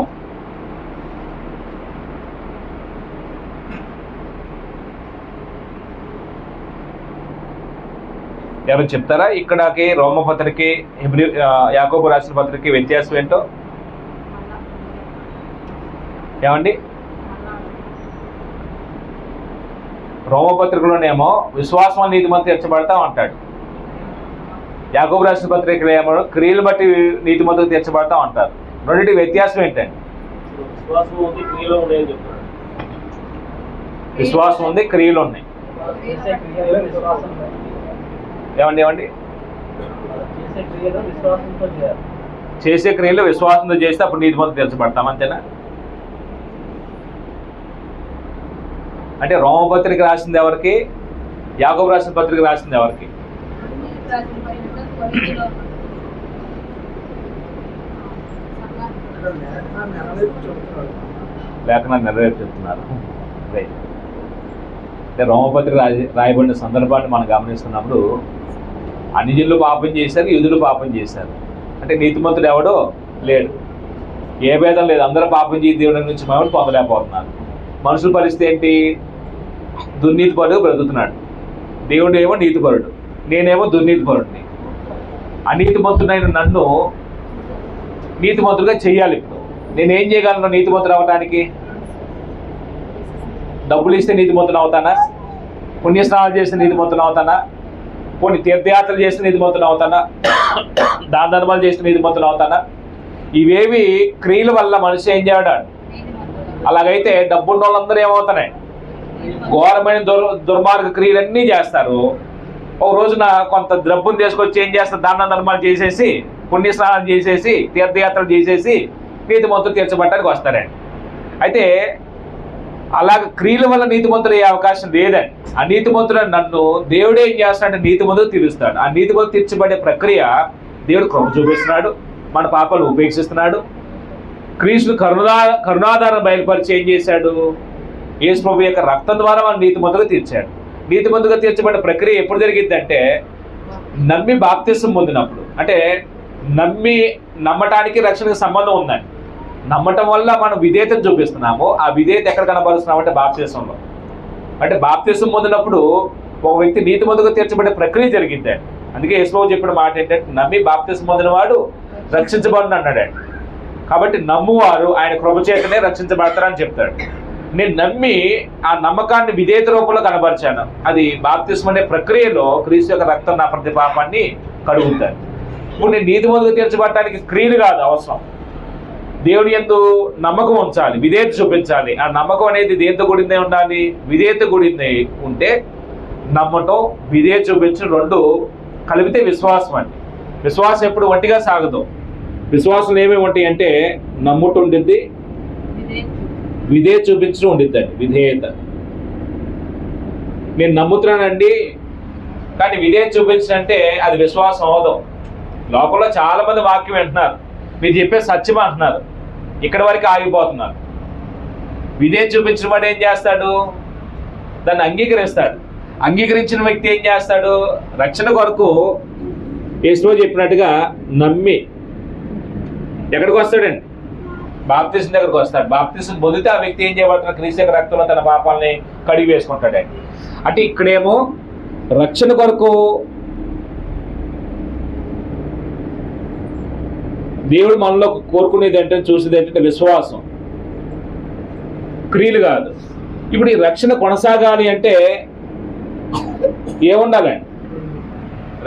Speaker 1: ఎవరు చెప్తారా? ఇక్కడకి రోమపత్రిక యాకోబు రాసిన పత్రిక వ్యత్యాసం ఏంటో ఏమండి? రోమపత్రికలోనేమో విశ్వాసం నీతిమంతుడు తీర్చబడతా అంటాడు, యాకోబు రాసిన పత్రికలో ఏమో క్రియలు బట్టి నీతిమంతుడు తీర్చబడతా అంటారు. రెండింటి వ్యత్యాసం ఏంటండి? విశ్వాసం ఉంది, క్రియలు ఉన్నాయి. ఏమండి చేసే క్రియలు విశ్వాసంతో చేస్తే అప్పుడు నీతిమంతులు తీర్చబడతాం, అంతేనా? అంటే రోమపత్రిక రాసింది ఎవరికి? యాకోబు రాసిన పత్రిక రాసింది ఎవరికి? లేఖనాలు నెరవేర్చుతున్నారు. అంటే రోమపత్రిక రాయబడిన సందర్భాన్ని మనం గమనిస్తున్నప్పుడు అన్యజనులు పాపం చేశారు, యూదులు పాపం చేశారు. అంటే నీతిమంతుడు ఎవడో లేడు, ఏ భేదం లేదు, అందరూ పాపం చేసి దేవుడి నుంచి మనం పొందలేకపోతున్నారు. మనుషుల పరిస్థితి ఏంటి? దుర్నీతిపరుడు బ్రతుకుతున్నాడు, దేవుడు ఏమో నీతిపరుడు, నేనేమో దుర్నీతిపరుడిని. అనీతిమంతుడైన నన్ను నీతిమంతుడుగా చెయ్యాలి. ఇప్పుడు నేనేం చేయగలను నీతిమంతుడు అవ్వటానికి? డబ్బులు ఇస్తే నీతిమంతుడు అవుతానా? పుణ్యస్నానాలు చేస్తే నీతిమంతుడు అవుతానా? పోనీ తీర్థయాత్రలు చేస్తే నీతిమంతుడు అవుతానా? దాన ధర్మాలు చేస్తే నీతిమంతుడు అవుతానా? ఇవేవి క్రియల వల్ల మనిషి ఏం చేయడాడు. అలాగైతే డబ్బున్న వాళ్ళందరూ ఏమవుతున్నాయి? ఘోరమైన దుర్మార్గ క్రియలన్నీ చేస్తారు. ఒక రోజున కొంత డబ్బును తీసుకొచ్చి ఏం చేస్తారు? దాన ధర్మాలు చేసేసి, పుణ్యస్నానాలు చేసేసి, తీర్థయాత్రలు చేసేసి నీతిమంతులు తీర్చబట్టడానికి వస్తారండి. అయితే అలాగ క్రియల వల్ల నీతిమంతులు అయ్యే అవకాశం లేదండి. ఆ నీతిమంతుడు నన్ను దేవుడే ఏం చేస్తాడంటే నీతిమంతులు తీరుస్తాడు. ఆ నీతిమంతులు తీర్చబడే ప్రక్రియ దేవుడు కృప చూపిస్తున్నాడు, మన పాపాలు ఉపేక్షిస్తున్నాడు. క్రీస్తు కరుణాధారం బయలుపరిచి ఏం చేశాడు? యేసు ప్రభు యొక్క రక్తం ద్వారా మన నీతిమంతులుగా తీర్చాడు. నీతిమంతులుగా తీర్చబడే ప్రక్రియ ఎప్పుడు జరిగిద్దంటే నమ్మి బాప్తిసం పొందినప్పుడు. అంటే నమ్మటానికి రక్షణకు సంబంధం ఉందండి. నమ్మటం వల్ల మనం విధేయతను చూపిస్తున్నాము. ఆ విధేయత ఎక్కడ కనబరుస్తున్నాం అంటే బాప్తిసంలో. అంటే బాప్తిసం పొందినప్పుడు ఒక వ్యక్తి నీతిమంతులుగా తీర్చబడే ప్రక్రియ జరిగిద్దండి. అందుకే యేసు ప్రభు చెప్పిన మాట ఏంటంటే నమ్మి బాప్తిసం పొందిన వాడు రక్షించబడును అన్నాడండి. కాబట్టి నమ్మువారు ఆయన కృప చేతనే రక్షించబడతారని చెప్తాడు. నేను నమ్మి ఆ నమ్మకాన్ని విధేయత రూపంలో కనబరిచాను. అది బాప్తిసం అనే ప్రక్రియలో క్రీస్తు యొక్క రక్తం నా ప్రతి పాపాన్ని కడుగుతాను. ఇప్పుడు నేను నీతిమంతులుగా తీర్చబడటానికి క్రియలు కాదు అవసరం, దేవుని యందు నమ్మకం ఉంచాలి, విధేయత చూపించాలి. ఆ నమ్మకం అనేది దేంతో కూడిందే ఉండాలి? విధేయత కూడిందే ఉంటే నమ్మటం, విధేయత చూపించడం రెండు కలిపితే విశ్వాసం అండి. విశ్వాసం ఎప్పుడు ఒంటిగా సాగదు. విశ్వాసం ఏమేమి ఉంటాయి అంటే నమ్ముట ఉండిద్ది, విధేయత చూపించడం ఉండిద్దండి. విధేయత, నేను నమ్ముతున్నానండి కానీ విధేయత చూపించడం అంటే అది విశ్వాసం అవదు. లోకంలో చాలా మంది వాక్యం వింటున్నారు, మీరు చెప్పే సత్యం అంటున్నారు, ఇక్కడ వరకు ఆగిపోతున్నారు. విధేయత చూపించిన వాడు ఏం చేస్తాడు? దాన్ని అంగీకరిస్తాడు. అంగీకరించిన వ్యక్తి ఏం చేస్తాడు? రక్షణ కొరకు యేసు చెప్పినట్టుగా నమ్మి ఎక్కడికి వస్తాడండి? బాప్తిసం దగ్గరకు వస్తాడు. బాప్తిసం పొందితే ఆ వ్యక్తి ఏం చేయబడుతున్నాడు? క్రీస్తు యొక్క రక్తంలో తన పాపాలని కడిగి వేసుకుంటాడండి. అంటే ఇక్కడేమో రక్షణ కొరకు దేవుడు మనలో కోరుకునేది ఏంటంటే, చూసేది ఏంటంటే విశ్వాసం, క్రియలు కాదు. ఇప్పుడు ఈ రక్షణ కొనసాగాలి అంటే ఏముండాలండి?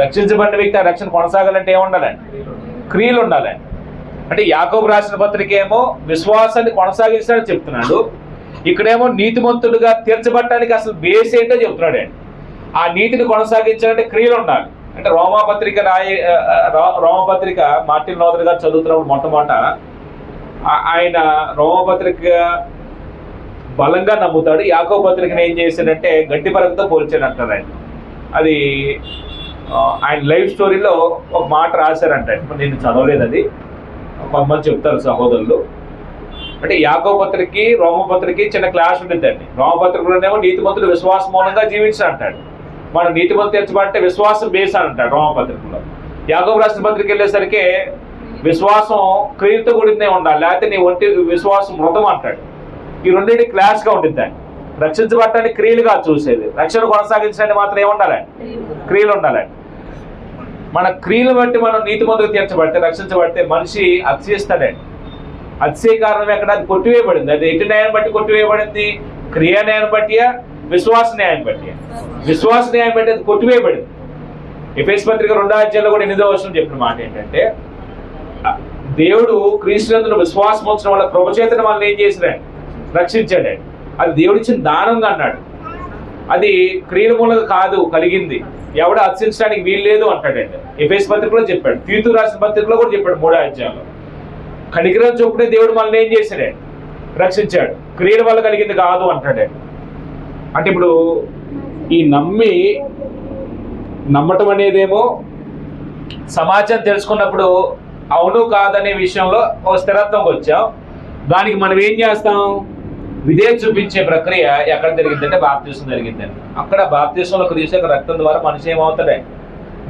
Speaker 1: రక్షించబడిన వ్యక్తి ఆ రక్షణ కొనసాగాలంటే ఏముండాలండి? క్రియలు ఉండాలండి. అంటే యాకోబు రాసిన పత్రిక ఏమో విశ్వాసాన్ని కొనసాగించాలని చెప్తున్నాడు, ఇక్కడేమో నీతిమంతులుగా తీర్చబడటానికి అసలు బేస్ ఏంటో చెప్తున్నాడు అండి. ఆ నీతిని కొనసాగించాలంటే క్రియలు ఉండాలి. అంటే రోమపత్రిక మార్టిన్ లూథర్ గారు చదువుతున్నప్పుడు మొట్టమొదట ఆయన రోమపత్రిక బలంగా నమ్ముతాడు, యాకోబు పత్రికను ఏం చేశాడంటే గట్టి పరకతో పోల్చాడు అంటారు ఆయన. అది ఆయన లైఫ్ స్టోరీలో ఒక మాట రాశారంట. నేను చదవలేదు, అది కొంతమంది చెప్తారు సహోదరులు. అంటే యాకోబు పత్రికకి రోమపత్రికకి చిన్న క్లాష్ ఉంటుందండి. రోమపత్రికలోనేమో నీతిమంతుడు విశ్వాస మూలంగా జీవించాడు అంటాడు, మనం నీతిమంతులు తీర్చబడితే విశ్వాసం బేస్ అని అంటాడు రోమపత్రికలో. యాకోబు రాసిన పత్రిక వెళ్ళేసరికి విశ్వాసం క్రియలతో కూడిందే ఉండాలి, లేకపోతే నీ ఒంటి విశ్వాసం మృతం అంటాడు. ఈ రెండింటి క్లాష్గా ఉంటుందండి. రక్షించబడటానికి క్రియలు కాదు చూసేది, రక్షణ కొనసాగించడానికి మాత్రం ఏముండాలండి? క్రియలు ఉండాలండి. మన క్రియలు బట్టి మనం నీతిమంతులు తీర్చబడితే, రక్షించబడితే మనిషి అతిశయిస్తాడండి. అతిశయ కారణం ఎక్కడ? అది కొట్టివేయబడింది. అది ఎటు న్యాయం బట్టి కొట్టివేయబడింది? క్రియా న్యాయం బట్టియా, విశ్వాస న్యాయం బట్టి? విశ్వాస న్యాయం బట్టి అది కొట్టివేయబడింది. ఎఫెసీ పత్రిక 2వ అధ్యాయంలో కూడా 8వ వచనం చెప్పిన మాట ఏంటంటే, దేవుడు క్రీస్తునందు విశ్వాసం ఉంచడం వల్ల కృపచేతను మనల్ని ఏం చేసినాడు? రక్షించాడండి. అది దేవుడిచ్చిన దానంగా అన్నాడు. అది క్రియల మూలంగా కాదు కలిగింది, ఎవడు హర్షించడానికి వీలు లేదు అంటాడండి. ఎఫెసు పత్రికలో చెప్పాడు, తీతు రాసిన పత్రికలో కూడా చెప్పాడు 3వ అధ్యాయంలో. కనికరం చొప్పునే దేవుడు మనల్ని ఏం చేశాడే, రక్షించాడు, క్రియల వల్ల కలిగింది కాదు అంటాడండి. అంటే ఇప్పుడు ఈ నమ్మటం అనేదేమో సమాజం తెలుసుకున్నప్పుడు అవును కాదనే విషయంలో ఒక స్థిరత్వంకి వచ్చాం. దానికి మనం ఏం చేస్తాం, విధేయత చూపించే ప్రక్రియ ఎక్కడ జరిగిందంటే బాప్తిసం జరిగిందండి. అక్కడ బాప్తిసంలో క్రీస్తు యొక్క రక్తం ద్వారా మనిషి ఏమవుతాడే,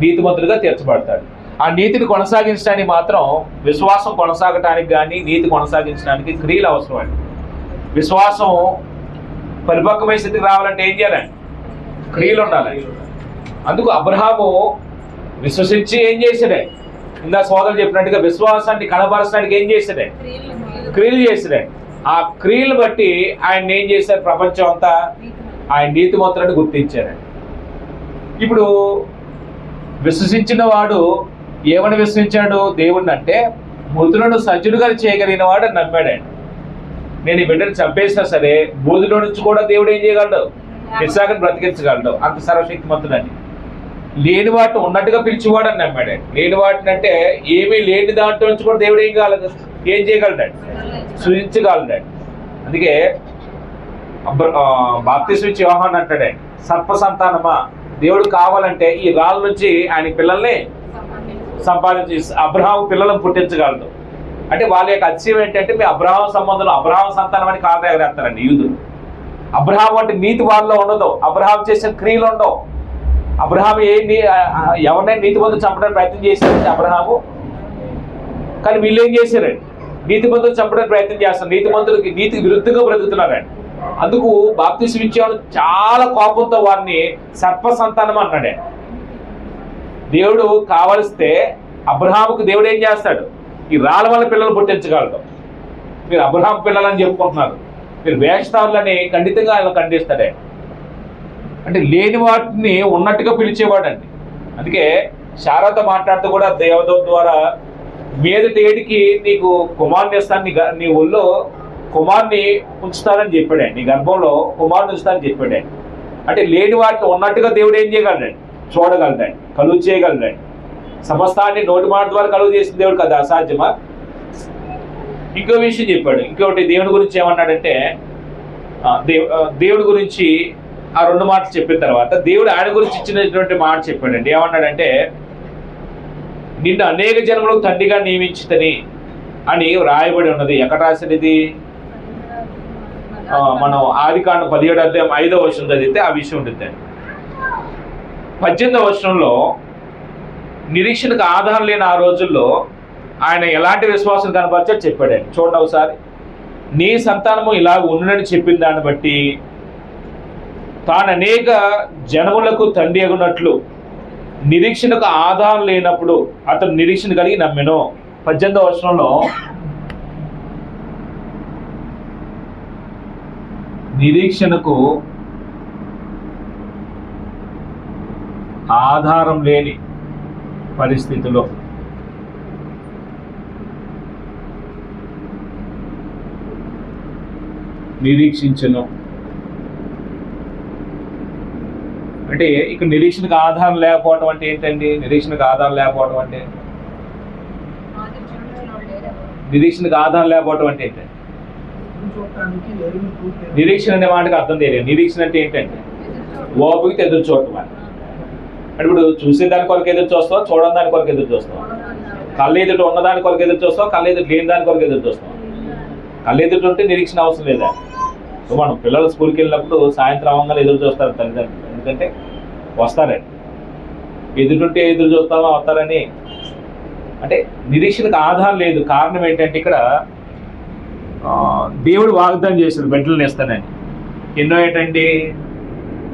Speaker 1: నీతిమంతుడిగా తీర్చబడతాడు. ఆ నీతిని కొనసాగించడానికి మాత్రం విశ్వాసం కొనసాగటానికి కానీ నీతి కొనసాగించడానికి క్రియలు అవసరం అండి. విశ్వాసం పరిపక్వమైన స్థితికి రావాలంటే ఏం చేయాలండి, క్రియలు ఉండాలి. అందుకు అబ్రహాము విశ్వసించి ఏం చేశాడే, ఇందా సోదరులు చెప్పినట్టుగా విశ్వాసాన్ని కనబరచడానికి ఏం చేశాడే, క్రియలు చేశాడే. ఆ క్రియలు బట్టి ఆయన ఏం చేశారు, ప్రపంచం అంతా ఆయన నీతిమంతులని గుర్తించారండి. ఇప్పుడు విశ్వసించిన వాడు ఏమని విశ్వసించాడు దేవుడిని అంటే, మృతులను సజ్జులుగా చేయగలిగిన వాడు నమ్మాడండి. నేను ఈ బిడ్డను చంపేసినా సరే బూదిలో నుంచి కూడా దేవుడు ఏం చేయగలడు, ఇస్సాకుని బ్రతికించగలడు, అంత సర్వశక్తిమంతుడని. లేని వాటిని ఉన్నట్టుగా పిలిచేవాడు అని నమ్మాడండి. లేని వాటిని అంటే ఏమీ లేని దాంట్లో నుంచి కూడా దేవుడు ఏం చేయగలడండి, సృజించగలడండి. అందుకే బాప్తిసం ఇచ్చి యోహాను అంటాడండి, సర్ప సంతానమా, దేవుడు కావాలంటే ఈ రాళ్ళ నుంచి ఆయన పిల్లల్ని సంపాదించి అబ్రహాము పిల్లలను పుట్టించగలడు. అంటే వాళ్ళ యొక్క అతిశయం ఏంటంటే మీ అబ్రహాం సంబంధంలో అబ్రహాం సంతానం అని కాదు ఎగరేస్తారండి యూదులు. అబ్రహాం అంటే నీతి వాళ్ళలో ఉండదు, అబ్రహాం చేసిన క్రియలు ఉండవు. అబ్రహాం ఎవరినైనా నీతిమంతులు చంపడానికి ప్రయత్నం చేశారంటే అబ్రహాము, కానీ వీళ్ళు ఏం చేశారండి, నీతిమంతులు చంపడానికి ప్రయత్నం చేస్తారు, నీతిమంతులకి నీతికి విరుద్ధంగా బ్రతుకుతున్నారండి. అందుకు బాప్తిసం ఇచ్చేవాడు చాలా కోపంతో వారిని సర్ప సంతానం అన్నాడే. దేవుడు కావలిస్తే అబ్రహాముకు దేవుడు ఏం చేస్తాడు, ఈ రాళ్ళ వల్ల పిల్లలు పుట్టించగలడు. మీరు అబ్రహాం పిల్లలని చెప్పుకుంటున్నారు, మీరు వేషధారులని ఖండితంగా ఆయన ఖండిస్తాడే. అంటే లేని వాటిని ఉన్నట్టుగా పిలిచేవాడండి. అందుకే శారతో మాట్లాడుతూ కూడా దేవదూత ద్వారా మీదటి ఏడికి నీకు కుమారుని ఇస్తాను, నీ ఒళ్ళో కుమారుని ఉంచుతానని చెప్పాడండి, నీ గర్భంలో కుమారుని ఉంచుతానని చెప్పాడండి. అంటే లేని వాటిని ఉన్నట్టుగా దేవుడు ఏం చేయగలడండి, చూడగలడండి, కలుగు చేయగలడండి. సమస్తాన్ని నోటి మాట ద్వారా కలుగు చేసిన దేవుడు కదా, అసాధ్యమా? ఇంకో విషయం చెప్పాడు, ఇంకొకటి దేవుడి గురించి ఏమన్నాడంటే, దేవుడి గురించి ఆ 2 మాటలు చెప్పిన తర్వాత దేవుడు ఆయన గురించి ఇచ్చినటువంటి మాట చెప్పాడండి. ఏమన్నాడంటే, నిన్ను అనేక జన్మలకు తండ్రిగా నియమించుతని అని రాయబడి ఉన్నది. ఎక్కడ రాసినది? మనం ఆదికాండం 17వ అధ్యాయం 5వ వచనం చదివితే ఆ విషయం ఉంటుంది. 18వ వచనంలో నిరీక్షణకు ఆధారం లేని ఆ రోజుల్లో ఆయన ఎలాంటి విశ్వాసం కనపరిచాడో చెప్పాడండి. చూడండి ఒకసారి, నీ సంతానము ఇలాగ ఉండునని చెప్పిన దాన్ని బట్టి తాను అనేక జనములకు తండ్రి అగునట్లు నిరీక్షణకు ఆధారం లేనప్పుడు అతను నిరీక్షణ కలిగి నమ్మెను. 18వ వచనంలో నిరీక్షణకు ఆధారం లేని పరిస్థితిలో నిరీక్షించను. అంటే ఇక్కడ నిరీక్షణకు ఆధారం లేకపోవడం అంటే ఏంటండి? నిరీక్షణకు ఆధారం లేకపోవడం అంటే నిరీక్షణకు ఆధారం లేకపోవడం అంటే ఏంటండి? నిరీక్షణ అనే మాటకి అర్థం తెలియదు. నిరీక్షణ అంటే ఏంటంటే ఓపికతో ఎదురు చూడటం అని. అంటే ఇప్పుడు చూసేదాని కొరకు ఎదురు చూస్తావు, చూడని దాని కొరకు ఎదురు చూస్తావు. కళ్ళు ఎదుట ఉన్నదాని కొరకు ఎదురు చూస్తావు, కళ్ళు ఎదుట లేని దాని కొరకు ఎదురు చూస్తావు. కళ్ళు ఎదుట ఉంటే నిరీక్షణ అవసరం లేదా? మనం పిల్లలు స్కూల్కి వెళ్ళినప్పుడు సాయంత్రం అవ్వగానే ఎదురు చూస్తారు తల్లిదండ్రులు, ఎందుకంటే వస్తారండి. ఎదురుంటే ఎదురు చూస్తామో వస్తారని. అంటే నిరీక్షణకు ఆధారం లేదు. కారణం ఏంటంటే ఇక్కడ దేవుడు వాగ్దానం చేశాడు బిడ్డలను ఇస్తానని. ఎన్నో ఏంటండి,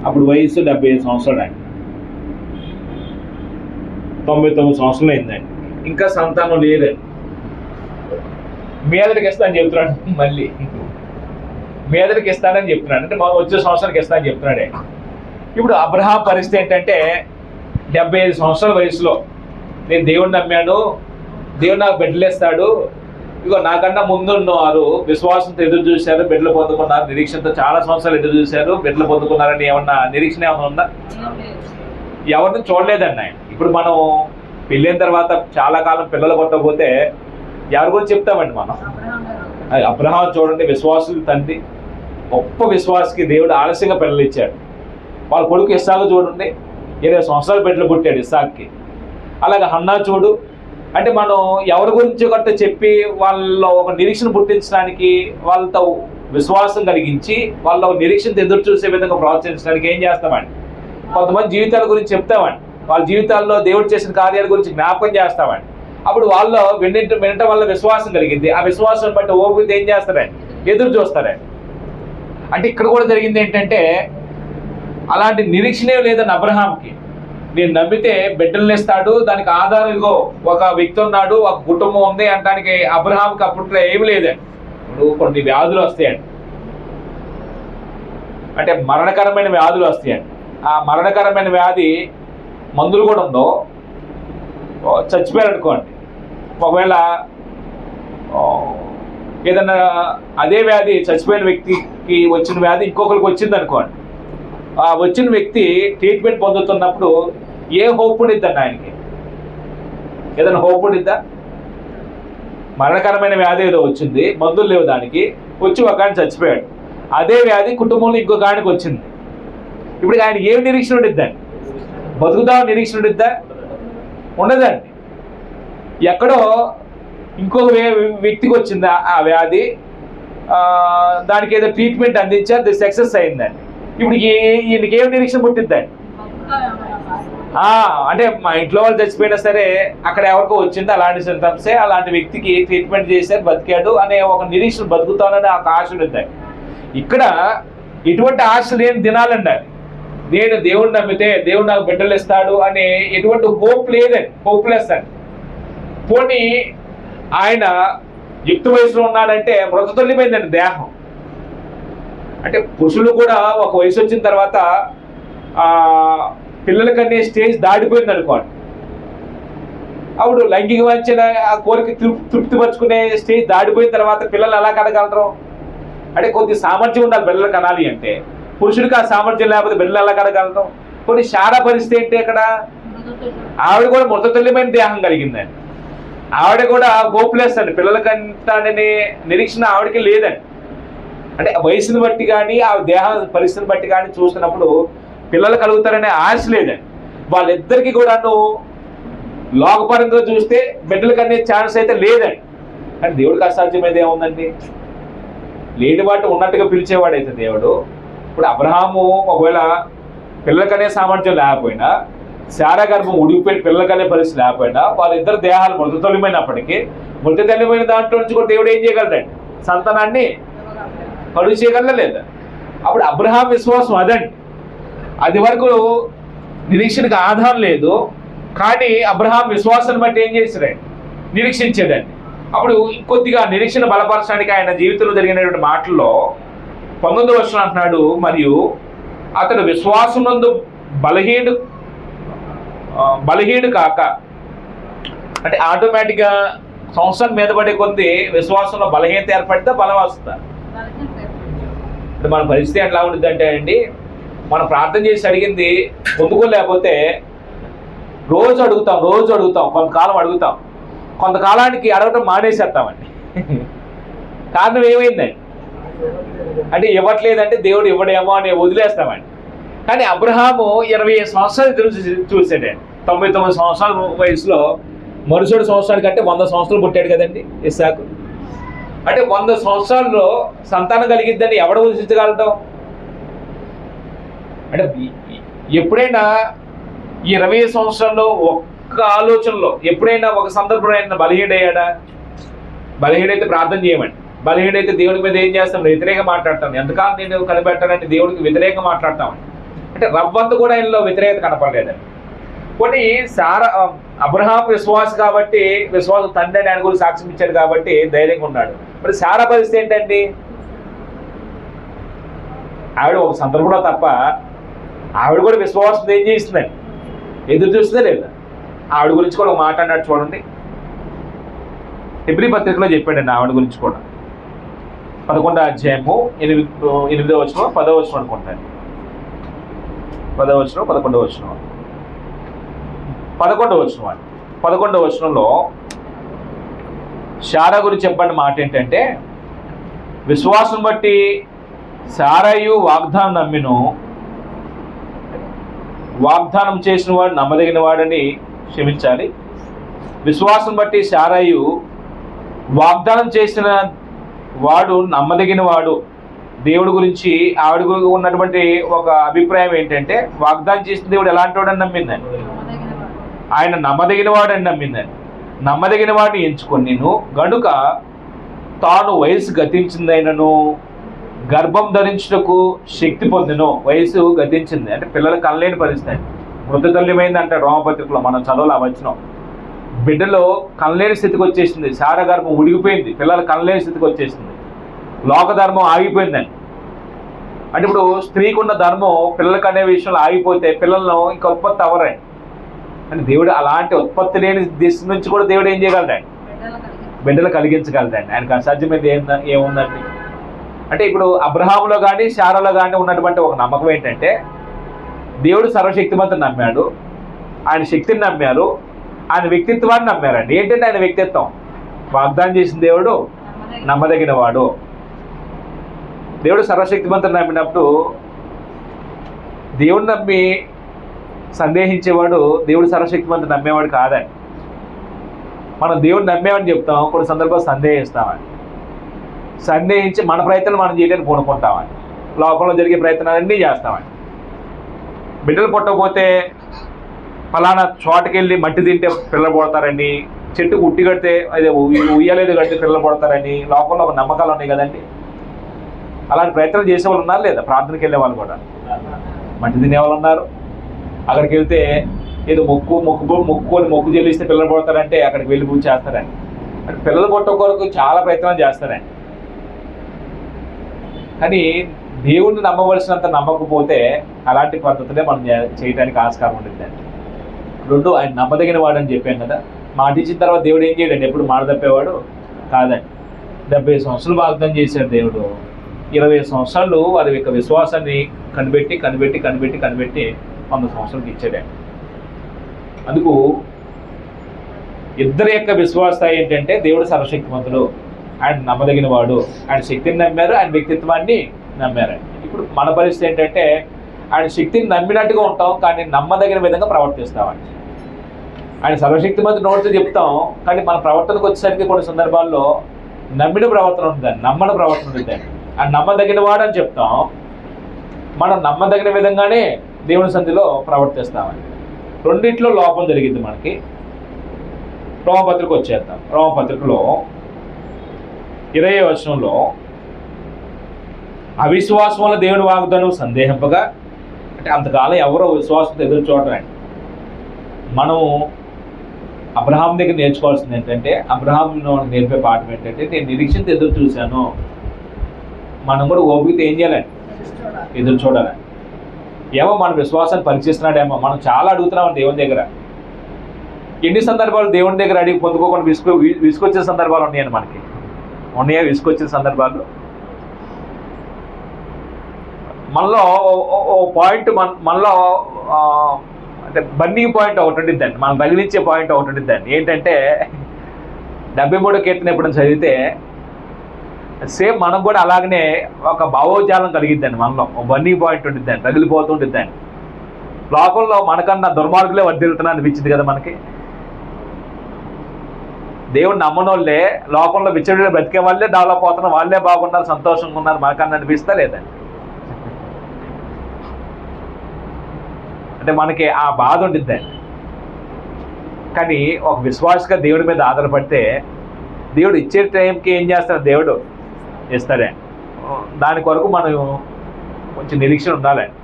Speaker 1: అప్పుడు వయసు 75 సంవత్సరాలు అండి, 99 సంవత్సరాలు అయిందండి, ఇంకా సంతానం లేదండి. మీదరికి ఇస్తానని చెప్తున్నాడు, మళ్ళీ మీదరికి ఇస్తానని చెప్తున్నాడు. అంటే మా వచ్చే సంవత్సరానికి ఇస్తానని చెప్తున్నాడే. ఇప్పుడు అబ్రహాం పరిస్థితి ఏంటంటే 75 సంవత్సరాల వయసులో నేను దేవుడిని నమ్మాను, దేవుడు నాకు బిడ్డలు ఇస్తాడు, ఇగో నాకన్నా ముందున్న వారు విశ్వాసంతో ఎదురు చూశారు, బిడ్డలు పొందుకున్నారు, నిరీక్షణతో చాలా సంవత్సరాలు ఎదురు చూశారు, బిడ్డలు పొందుకున్నారని ఏమన్నా నిరీక్షణ ఏమన్నా ఉందా? ఎవరిని చూడలేదండి ఆయన. ఇప్పుడు మనం పెళ్ళైన తర్వాత చాలా కాలం పిల్లలు కొట్టకపోతే ఎవరి గురించి చెప్తామండి మనం? అబ్రహాం చూడండి, విశ్వాసుల తండ్రి, గొప్ప విశ్వాసకి దేవుడు ఆలస్యంగా పిల్లలు ఇచ్చాడు. వాళ్ళ కొడుకు ఇస్సాకు చూడండి, 20 సంవత్సరాలు బిడ్డలు పుట్టాడు ఇస్సాక్కి. అలాగే హన్నా చూడు. అంటే మనం ఎవరి గురించి గట్ట చెప్పి వాళ్ళలో ఒక నిరీక్షణ పుట్టించడానికి, వాళ్ళతో విశ్వాసం కలిగించి వాళ్ళ నిరీక్షణ ఎదురు చూసే విధంగా ప్రోత్సహించడానికి ఏం చేస్తామండి? కొంతమంది జీవితాల గురించి చెప్తామండి, వాళ్ళ జీవితాల్లో దేవుడు చేసిన కార్యాల గురించి జ్ఞాపకం చేస్తామండి. అప్పుడు వాళ్ళు వినటం వల్ల విశ్వాసం కలిగింది. ఆ విశ్వాసం బట్టి ఓపిక ఏం చేస్తారండి? ఎదురు చూస్తారండి. అంటే ఇక్కడ కూడా జరిగింది ఏంటంటే, అలాంటి నిరీక్షణే లేదని అబ్రహాంకి. నేను నమ్మితే బిడ్డలు ఇస్తాడు, దానికి ఆధారం ఇదిగో ఒక వ్యక్తి ఉన్నాడు, ఒక కుటుంబం ఉంది అనడానికి అబ్రహాంకి అప్పట్లో ఏమి లేదండి. ఇప్పుడు కొన్ని వ్యాధులు వస్తాయండి, అంటే మరణకరమైన వ్యాధులు వస్తాయండి. ఆ మరణకరమైన వ్యాధి మందులు కూడా ఉందో, చచ్చిపోయారు అనుకోండి. ఒకవేళ ఏదన్నా అదే వ్యాధి చచ్చిపోయిన వ్యక్తికి వచ్చిన వ్యాధి ఇంకొకరికి వచ్చింది అనుకోండి, ఆ వచ్చిన వ్యక్తి ట్రీట్మెంట్ పొందుతున్నప్పుడు ఏ హోప్ ఉండిద్దండి ఆయనకి? ఏదైనా హోప్ ఉండిద్దా? మరణకరమైన వ్యాధి ఏదో వచ్చింది, మందులు లేవు దానికి, వచ్చి ఒక ఆయన చచ్చిపోయాడు. అదే వ్యాధి కుటుంబంలో ఇంకొక ఆయనకి వచ్చింది. ఇప్పుడు ఆయన ఏం నిరీక్షణ ఉండిద్దండి? బతుకుతా నిరీక్షణ ఉండిద్దా? ఉండదండి. ఎక్కడో ఇంకొక వ్యక్తికి వచ్చింది ఆ వ్యాధి, దానికి ఏదో ట్రీట్మెంట్ అందించారు, అది సక్సెస్ అయిందండి. ఇప్పుడు ఈయనకి ఏం నిరీక్షణ పుట్టిద్దండి? అంటే మా ఇంట్లో వాళ్ళు చచ్చిపోయినా సరే అక్కడ ఎవరికో వచ్చింది అలాంటి సింటమ్సే, అలాంటి వ్యక్తికి ట్రీట్మెంట్ చేశారు, బతికాడు అనే ఒక నిరీక్షణ, బతుకుతానని ఒక ఆశ ఉండిద్దండి. ఇక్కడ ఎటువంటి ఆశ లేని దినాలండి అది. నేను దేవుడిని నమ్మితే దేవుడు నాకు బిడ్డలు ఇస్తాడు అనే ఎటువంటి హోప్ లేదండి, హోప్లెస్ అండి. పోనీ ఆయన యుక్త వయసులో ఉన్నాడంటే మృతతుల్యమైందండి దేహం. అంటే పురుషులు కూడా ఒక వయసు వచ్చిన తర్వాత పిల్లలకనే స్టేజ్ దాటిపోయింది అనుకోండి, అప్పుడు లైంగిక వంచన ఆ కోరిక తృప్తిపరుచుకునే స్టేజ్ దాటిపోయిన తర్వాత పిల్లలు ఎలా కనగలరు? అంటే కొద్ది సామర్థ్యం ఉండాలి బిడ్డలు కనాలి అంటే. పురుషుడికి ఆ సామర్థ్యం లేకపోతే బిడ్డలు ఎలా కనగలరు? కొన్ని శారా పరిస్థితి ఏంటి? ఇక్కడ ఆవిడ కూడా మృతతుల్యమైన దేహం కలిగిందండి. ఆవిడ కూడా హోప్లెస్ అండి, పిల్లలకంటే నిరీక్షణ ఆవిడకి లేదండి. అంటే వయసుని బట్టి కానీ ఆ దేహ పరిస్థితిని బట్టి కానీ చూసినప్పుడు పిల్లలు కలుగుతారనే ఆశ లేదండి. వాళ్ళిద్దరికీ కూడాను లోకపరంగా చూస్తే బిడ్డలకు అనే ఛాన్స్ అయితే లేదండి. కానీ దేవుడికి అసాధ్యమైనది ఏముందండి? లేని వాటి ఉన్నట్టుగా పిలిచేవాడైతే దేవుడు. ఇప్పుడు అబ్రహాము ఒకవేళ పిల్లలకనే సామర్థ్యం లేకపోయినా, శారా గర్భం ఉడిగిపోయిన పిల్లలకనే పరిస్థితి లేకపోయినా, వాళ్ళిద్దరు దేహాలు మృతతుల్యమైనప్పటికీ మృతతుల్యమైన దాంట్లో నుంచి కూడా దేవుడు ఏం చేయగలడండి? సంతానాన్ని కలుగు చేయగలరా లేదా? అప్పుడు అబ్రహాం విశ్వాసం అదండి. అది వరకు నిరీక్షణకు ఆధారం లేదు, కానీ అబ్రహాం విశ్వాసాన్ని బట్టి ఏం చేశాడండి? నిరీక్షించాడండి. అప్పుడు ఇంకొద్దిగా నిరీక్షణ బలపరచడానికి ఆయన జీవితంలో జరిగినటువంటి మాటల్లో 19వ వచనం అంటున్నాడు, మరియు అతడు విశ్వాసమునందు బలహీనుడు కాక, అంటే ఆటోమేటిక్గా సంవత్సరం మీద పడే కొద్ది విశ్వాసంలో బలహీనత ఏర్పడితే బలం వస్తుందా? అంటే మన పరిస్థితి ఎట్లా ఉంటుంది అంటే అండి, మనం ప్రార్థన చేసి అడిగింది పొందుకోలేకపోతే రోజు అడుగుతాం, కొంతకాలం అడుగుతాం, కొంతకాలానికి అడగటం మానేసేస్తామండి. కారణం ఏమైందండి? అంటే ఇవ్వట్లేదంటే దేవుడు ఇవ్వడేమో అని వదిలేస్తామండి. కానీ అబ్రహాము 25 సంవత్సరాలు ఎదురు చూసాడండి. 99 సంవత్సరాల వయసులో మరుసటి సంవత్సరానికి అంటే 100 సంవత్సరాలు పుట్టాడు కదండి ఇస్సాకు. అంటే 100 సంవత్సరాల్లో సంతానం కలిగిద్దని ఎవడ ఊహించగలటం? అంటే ఎప్పుడైనా 20 సంవత్సరాల్లో ఒక్క ఆలోచనలో ఎప్పుడైనా ఒక సందర్భంలో బలహీనయ్యాడా? బలహీనైతే ప్రార్థన చేయమండి. బలహీనైతే దేవుడి మీద ఏం చేస్తాం? వ్యతిరేకంగా మాట్లాడతాం. ఎంతకాలం నేను కనిపెట్టానంటే దేవుడికి వ్యతిరేకంగా మాట్లాడతామండి. అంటే రవ్వంత కూడా ఆయనలో వ్యతిరేకత కనపడలేదండి. కొన్ని అబ్రహాం విశ్వాస కాబట్టి, విశ్వాసం తండ్రి అని ఆయన గురించి సాక్ష్యం ఇచ్చాడు కాబట్టి ధైర్యంగా ఉన్నాడు. మరి శారా పరిస్థితి ఏంటండి? ఆవిడ ఒక సందర్భంలో తప్ప ఆవిడ కూడా విశ్వాసం ఏం చేస్తుందండి? ఎదురు చూస్తుందే లేదా? ఆవిడ గురించి కూడా ఒక మాట అన్నాడు చూడండి. హెబ్రీ పత్రికలో చెప్పాడండి ఆవిడ గురించి కూడా. 11వ అధ్యాయము 8వ వచనం 10వ వచనం అనుకుంటాను. 10వ వచనం 11వ వచనం 11వ వచనం అండి. 11వ వచనంలో శారా గురించి చెప్పండి మాట ఏంటంటే, విశ్వాసం బట్టి శారయు వాగ్దానం నమ్మిను, వాగ్దానం చేసిన వాడు నమ్మదగిన వాడని క్షమించాలి. విశ్వాసం బట్టి శారయు వాగ్దానం చేసిన వాడు నమ్మదగిన వాడు. దేవుడి గురించి ఆవిడ ఉన్నటువంటి ఒక అభిప్రాయం ఏంటంటే, వాగ్దానం చేసిన దేవుడు ఎలాంటి వాడని నమ్మిందని, ఆయన నమ్మదగిన వాడని నమ్మిందని. నమ్మదగిన వాడిని ఎంచుకొని నేను గనుక తాను వయసు గతించిందైనను గర్భం ధరించుటకు శక్తి పొందిను. వయసు గతించింది అంటే పిల్లలు కనలేని పరిస్థితి. మృత తల్లిమైంది అంటే రోమపత్రికలో మనం చదవలా వచ్చినాం. బిడ్డలో కనలేని స్థితికి వచ్చేసింది. శార గర్భం ఉడిగిపోయింది, పిల్లలు కనలేని స్థితికి వచ్చేసింది. లోక ధర్మం ఆగిపోయిందండి. అంటే ఇప్పుడు స్త్రీకి ఉన్న ధర్మం పిల్లలకు అనే విషయంలో ఆగిపోతే పిల్లలను ఇంకా ఉత్పత్తి అవ్వరండి. అంటే దేవుడు అలాంటి ఉత్పత్తి లేని దిశ నుంచి కూడా దేవుడు ఏం చేయగలడండి? బిడ్డలు కలిగించగలడండి. ఆయనకు అసాధ్యమైనది ఏముందండి? అంటే ఇప్పుడు అబ్రహాములో కానీ శారాలో కానీ ఉన్నటువంటి ఒక నమ్మకం ఏంటంటే, దేవుడు సర్వశక్తిమంతుని నమ్మాడు, ఆయన శక్తిని నమ్మారు, ఆయన వ్యక్తిత్వాన్ని నమ్మారండి. ఏంటంటే ఆయన వ్యక్తిత్వం, వాగ్దానం చేసిన దేవుడు నమ్మదగిన వాడు. దేవుడు సర్వశక్తిమంతుని నమ్మినప్పుడు దేవుడు నమ్మి సందేహించేవాడు దేవుడు సర్వశక్తిమంతుని నమ్మేవాడు కాదండి. మనం దేవుడు నమ్మేమని చెప్తాం, కొన్ని సందర్భాలు సందేహిస్తామని. సందేహించి మన ప్రయత్నం మనం చేయడానికి పూనుకుంటామని, లోకంలో జరిగే ప్రయత్నాలన్నీ చేస్తామని. బిడ్డలు పుట్టకపోతే ఫలానా చోటకి వెళ్ళి మట్టి తింటే పిల్లలు పడతారని, చెట్టుకు ఉట్టి కడితే అదే ఉయ్యలేదు కడితే పిల్లలు పడతారని లోకంలో ఒక నమ్మకాలు ఉన్నాయి కదండి. అలాంటి ప్రయత్నాలు చేసేవాళ్ళు ఉన్నారు లేదా? ప్రార్థనకి వెళ్ళే వాళ్ళు కూడా మట్టి తినేవాళ్ళు ఉన్నారు. అక్కడికి వెళ్తే ఏదో మొక్కు చెల్లిస్తే పిల్లలు పడతారంటే అక్కడికి వెళ్ళి పూజ చేస్తారండి. అంటే పిల్లలు పుట్టడం కొరకు చాలా ప్రయత్నాలు చేస్తారండి. కానీ దేవుణ్ణి నమ్మవలసినంత నమ్మకపోతే అలాంటి పద్ధతులే మనం చేయడానికి ఆస్కారం ఉంటుందండి. రెండు, ఆయన నమ్మదగిన వాడు అని చెప్పాం కదా. మాట ఇచ్చిన తర్వాత దేవుడు ఏం చేయడండి? ఎప్పుడు మాట తప్పేవాడు కాదండి. 70 సంవత్సరాలు వాగ్దానం చేశాడు దేవుడు. 20 సంవత్సరాలు వారి యొక్క విశ్వాసాన్ని కనిపెట్టి 100 సంవత్సరాలకి ఇచ్చాడండి. అందుకు ఇద్దరి యొక్క విశ్వాస ఏంటంటే, దేవుడు సర్వశక్తిమంతుడు, ఆయన నమ్మదగిన వాడు, ఆయన శక్తిని నమ్మారు, ఆయన వ్యక్తిత్వాన్ని నమ్మారండి. ఇప్పుడు మన పరిస్థితి ఏంటంటే, ఆయన శక్తిని నమ్మినట్టుగా ఉంటాం కానీ నమ్మదగిన విధంగా ప్రవర్తిస్తామండి. ఆయన సర్వశక్తిమంతుడు నోటితో చెప్తాం కానీ మన ప్రవర్తనకు వచ్చేసరికి కొన్ని సందర్భాల్లో నమ్మిన ప్రవర్తన ఉంటుందండి, నమ్మని ప్రవర్తన ఉంటుందండి. ఆయన నమ్మదగిన వాడు అని చెప్తాం, మనం నమ్మదగిన విధంగానే దేవుని సన్నిధిలో ప్రవర్తిస్తామని. రెండిట్లో లోపం జరిగింది మనకి. రోమపత్రిక వచ్చేద్దాం. రోమపత్రికలో 20వ వచనంలో, అవిశ్వాసం వల్ల దేవుని వాగ్దానం సందేహింపగా, అంటే అంతకాలం ఎవరో విశ్వాసంతో ఎదురు చూడరండి. మనం అబ్రహాం దగ్గర నేర్చుకోవాల్సింది ఏంటంటే, అబ్రహాం నేర్పే పాఠం ఏంటంటే, నేను నిరీక్షణతో ఎదురు చూశాను. మనం కూడా ఓపికతో ఏం చేయాలండి? ఎదురు చూడాలండి. ఏమో మన విశ్వాసాన్ని పరీక్షిస్తున్నాడేమో. మనం చాలా అడుగుతున్నాం దేవుని దగ్గర. ఎన్ని సందర్భాలు దేవుని దగ్గర అడిగి పొందుకోకుండా విసుకొచ్చే సందర్భాలు ఉన్నాయని మనకి ఉన్నాయా? విసుకొచ్చిన సందర్భాలు మనలో ఓ పాయింట్ మనలో అంటే బర్నింగ్ పాయింట్ ఒకటి ఉంటుందండి, మనం తగిలించే పాయింట్ ఒకటి ఉంటుందండి. ఏంటంటే 73వ కీర్తన ఎప్పుడైనా చదివితే సేమ్ మనం కూడా అలాగనే ఒక భావోజాలం కలిగిద్దండి. మనలో ఒక బర్నింగ్ పాయింట్ ఉంటుందండి, రగిలిపోతుంటుందండి. లోకంలో మనకన్నా దుర్మార్గులే వర్ధిల్లుతున్నా అనిపించింది కదా మనకి. దేవుడు నమ్మనోళ్ళే లోకంలో విచ్చడిగా బ్రతికే వాళ్ళే డెవలప్ అవుతున్నారు, వాళ్ళే బాగున్నారు, సంతోషంగా ఉన్నారు మనకన్నా అనిపిస్తా లేదండి. అంటే మనకి ఆ బాధ ఉండిద్దండి. కానీ ఒక విశ్వాసగా దేవుడి మీద ఆధారపడితే దేవుడు ఇచ్చే టైంకి ఏం చేస్తాడు? దేవుడు ఇస్తాడండి. దాని కొరకు మనం కొంచెం నిరీక్షణ ఉండాలండి.